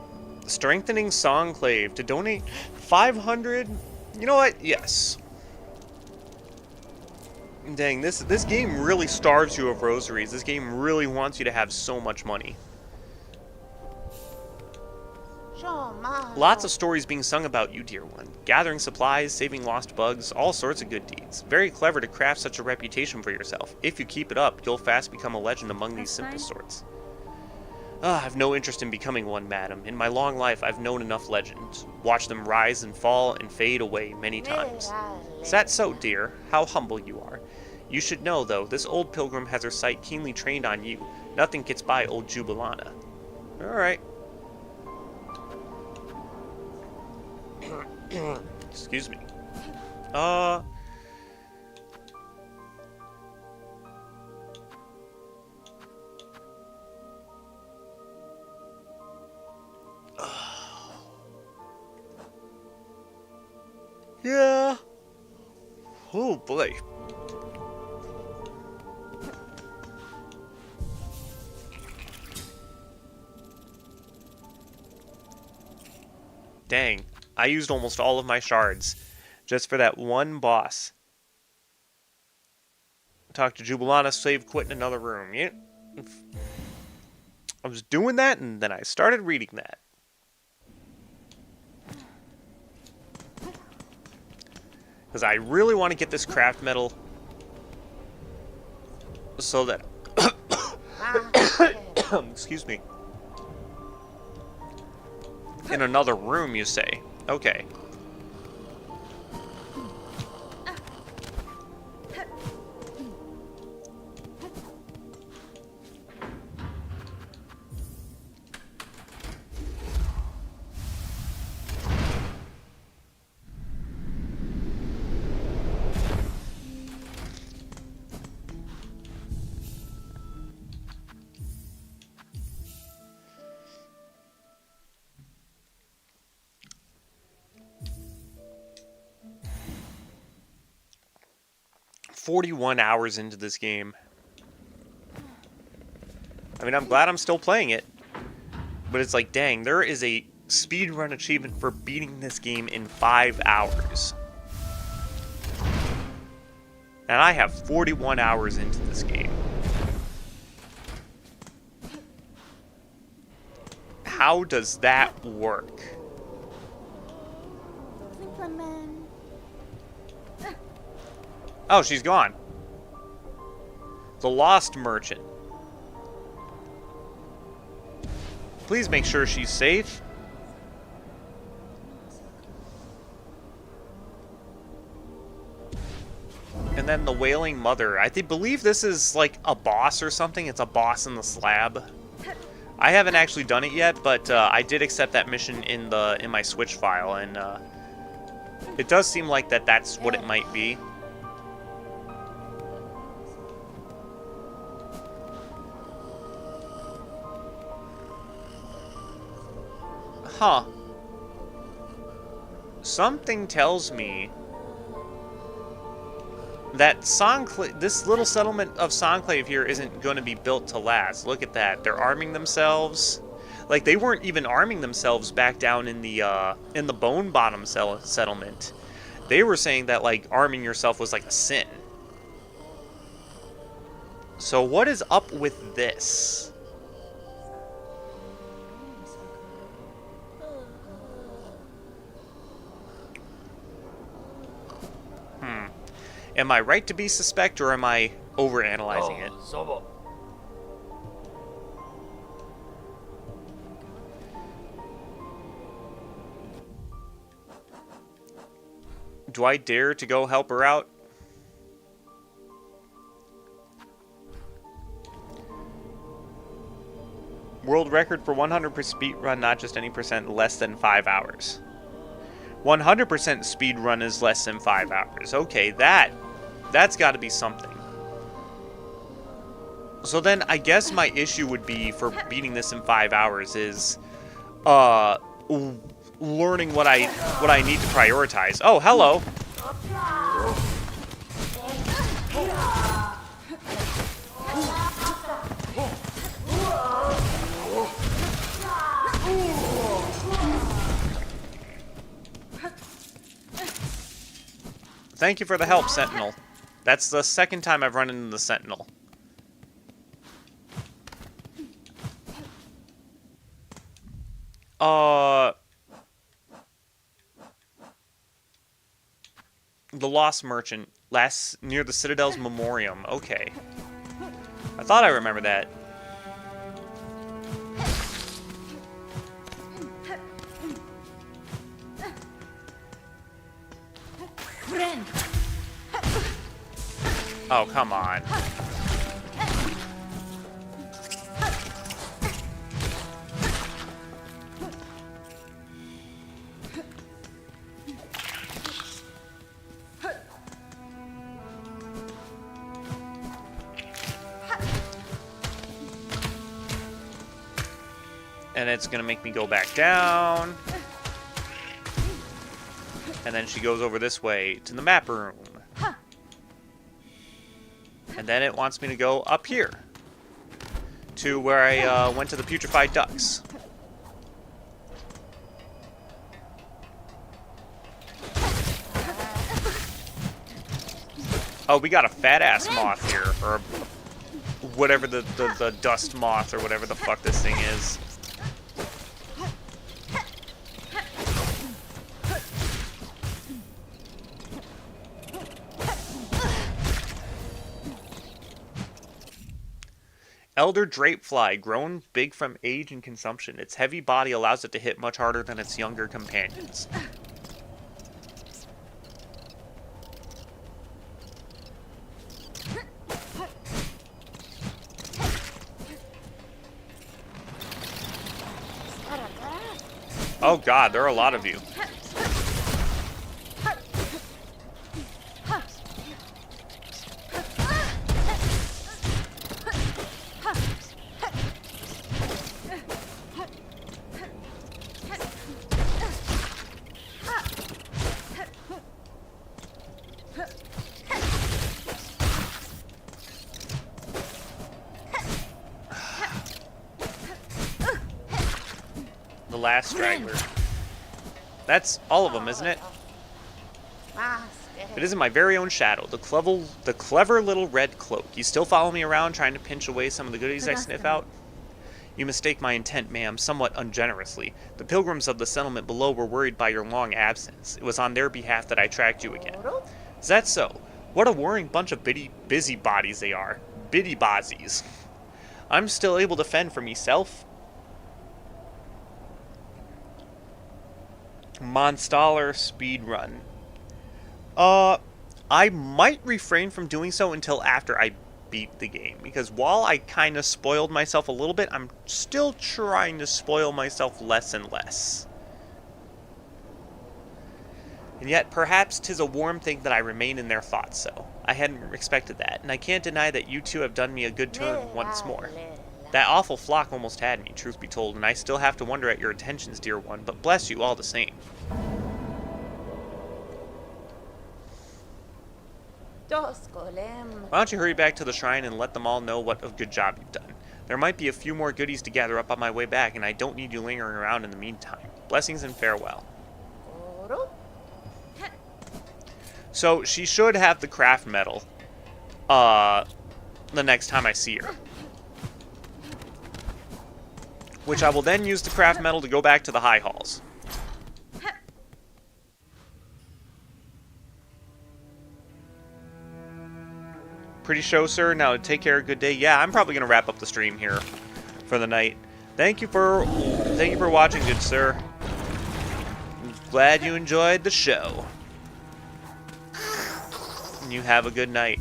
Strengthening Songclave. To donate 500... You know what? Yes. Dang, this game really starves you of rosaries. This game really wants you to have so much money. Lots of stories being sung about you, dear one. Gathering supplies, saving lost bugs, all sorts of good deeds. Very clever to craft such a reputation for yourself. If you keep it up, you'll fast become a legend among these simple sorts. I've no interest in becoming one, madam. In my long life, I've known enough legends. Watched them rise and fall and fade away many times. Is that so, dear? How humble you are. You should know, though, this old pilgrim has her sight keenly trained on you. Nothing gets by old Jubilana. Alright. Excuse me. Yeah. Oh boy. Dang, I used almost all of my shards just for that one boss. Talk to Jubilana, save, quit in another room. Yeah. I was doing that, and then I started reading that. Because I really want to get this craft metal so that... Excuse me. In another room, you say? Okay. "41 hours into this game. I mean, I'm glad I'm still playing it. But it's like, dang, there is a speedrun achievement for beating this game in 5 hours. And I have 41 hours into this game. How does that work? Simpleman. Oh, she's gone. The Lost Merchant. Please make sure she's safe. And then the Wailing Mother. I believe this is like a boss or something. It's a boss in the slab. I haven't actually done it yet, but I did accept that mission in my Switch file, and it does seem like that's what it might be. Huh. Something tells me that this little settlement of Songclave here isn't going to be built to last. Look at that. They're arming themselves. Like, they weren't even arming themselves back down in the Bone Bottom settlement. They were saying that, like, arming yourself was like a sin. So what is up with this? Am I right to be suspect, or am I overanalyzing it? Do I dare to go help her out? World record for 100% speed run, not just any percent, less than 5 hours. 100% speed run is less than 5 hours. Okay, that's got to be something. So then I guess my issue would be for beating this in 5 hours is learning what I need to prioritize. Oh, hello. Thank you for the help, Sentinel. That's the second time I've run into the Sentinel. The Lost Merchant, near the Citadel's Memoriam. Okay. I thought I remembered that. Oh, come on. And it's gonna make me go back down. And then she goes over this way to the map room. And then it wants me to go up here. To where I went to the putrefied ducks. Oh, we got a fat-ass moth here. Or whatever the dust moth or whatever the fuck this thing is. Elder drapefly, grown big from age and consumption. Its heavy body allows it to hit much harder than its younger companions. Oh god, there are a lot of you. The last straggler. That's all of them, isn't it? It isn't my very own shadow, the clever little red cloak. You still follow me around trying to pinch away some of the goodies I sniff out? You mistake my intent, ma'am, somewhat ungenerously. The pilgrims of the settlement below were worried by your long absence. It was on their behalf that I tracked you again. Is that so? What a worrying bunch of busybodies they are. Biddy-bozzies. I'm still able to fend for meself. Monstaller speedrun. I might refrain from doing so until after I beat the game, because while I kind of spoiled myself a little bit, I'm still trying to spoil myself less and less. And yet, perhaps 'tis a warm thing that I remain in their thoughts so. I hadn't expected that, and I can't deny that you two have done me a good turn once more. That awful flock almost had me, truth be told, and I still have to wonder at your intentions, dear one, but bless you all the same. Why don't you hurry back to the shrine and let them all know what a good job you've done. There might be a few more goodies to gather up on my way back, and I don't need you lingering around in the meantime. Blessings and farewell. So, she should have the craft medal, the next time I see her. Which I will then use the craft medal to go back to the high halls. Pretty show, sir. Now take care. Good day. Yeah, I'm probably gonna wrap up the stream here for the night. Thank you for watching, good sir. Glad you enjoyed the show. And you have a good night.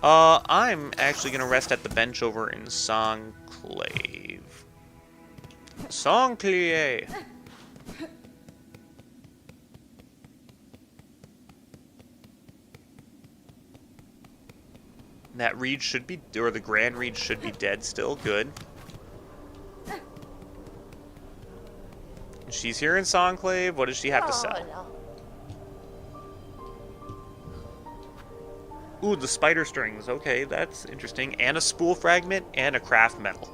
I'm actually gonna rest at the bench over in Songclave. Songclave. That reed should be, or the grand reed should be dead still. Good. She's here in Songclave. What does she have to sell? Ooh, the spider strings. Okay, that's interesting. And a spool fragment and a craft medal.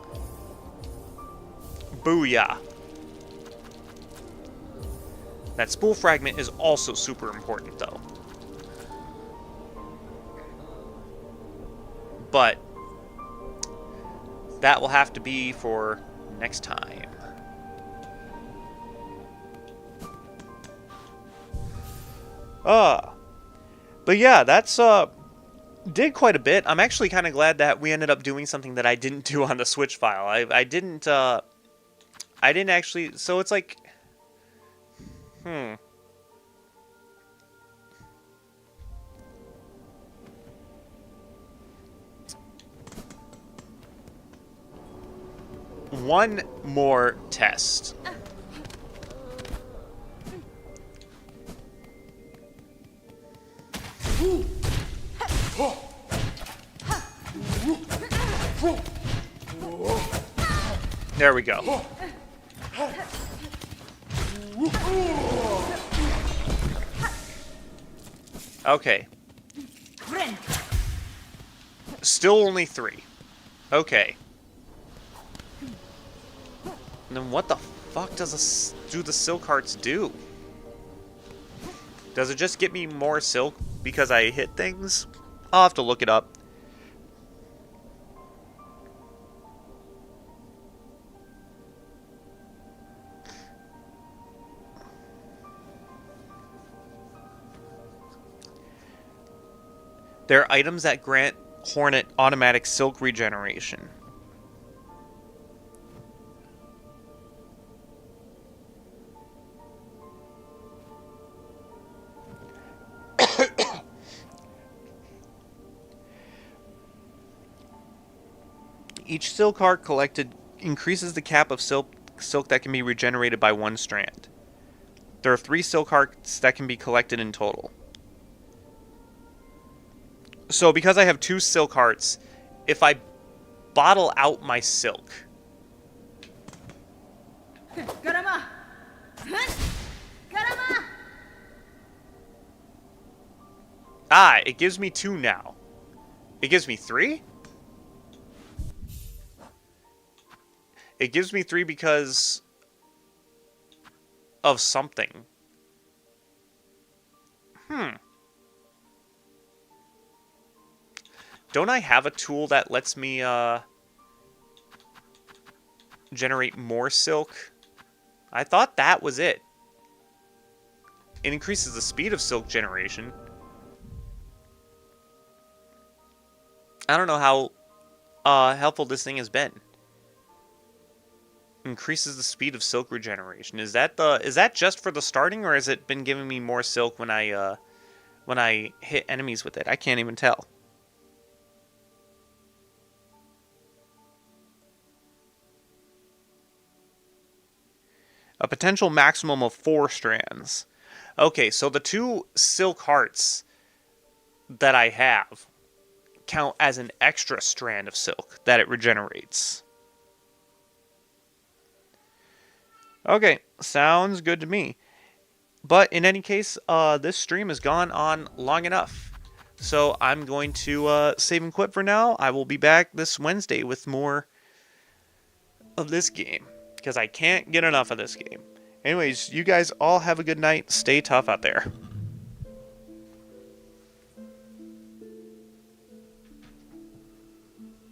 Booyah. That spool fragment is also super important, though. But that will have to be for next time. But yeah, that's did quite a bit. I'm actually kind of glad that we ended up doing something that I didn't do on the Switch file. I didn't actually, so it's like one more test. There we go. Okay. Still only 3. Okay. And then what the fuck do the silk hearts do? Does it just get me more silk because I hit things? I'll have to look it up. There are items that grant Hornet automatic silk regeneration. Each silk heart collected increases the cap of silk that can be regenerated by 1 strand. There are 3 silk hearts that can be collected in total. So because I have 2 silk hearts, if I bottle out my silk... Garama! Garama! Ah, it gives me 2 now. It gives me 3? It gives me 3 because of something. Don't I have a tool that lets me generate more silk? I thought that was it. It increases the speed of silk generation. I don't know how helpful this thing has been. Increases the speed of silk regeneration. Is that just for the starting, or has it been giving me more silk when I hit enemies with it? I can't even tell. A potential maximum of 4 strands. Okay, so the 2 silk hearts that I have count as an extra strand of silk that it regenerates. Okay, sounds good to me. But in any case, this stream has gone on long enough. So I'm going to save and quit for now. I will be back this Wednesday with more of this game, because I can't get enough of this game. Anyways, you guys all have a good night. Stay tough out there.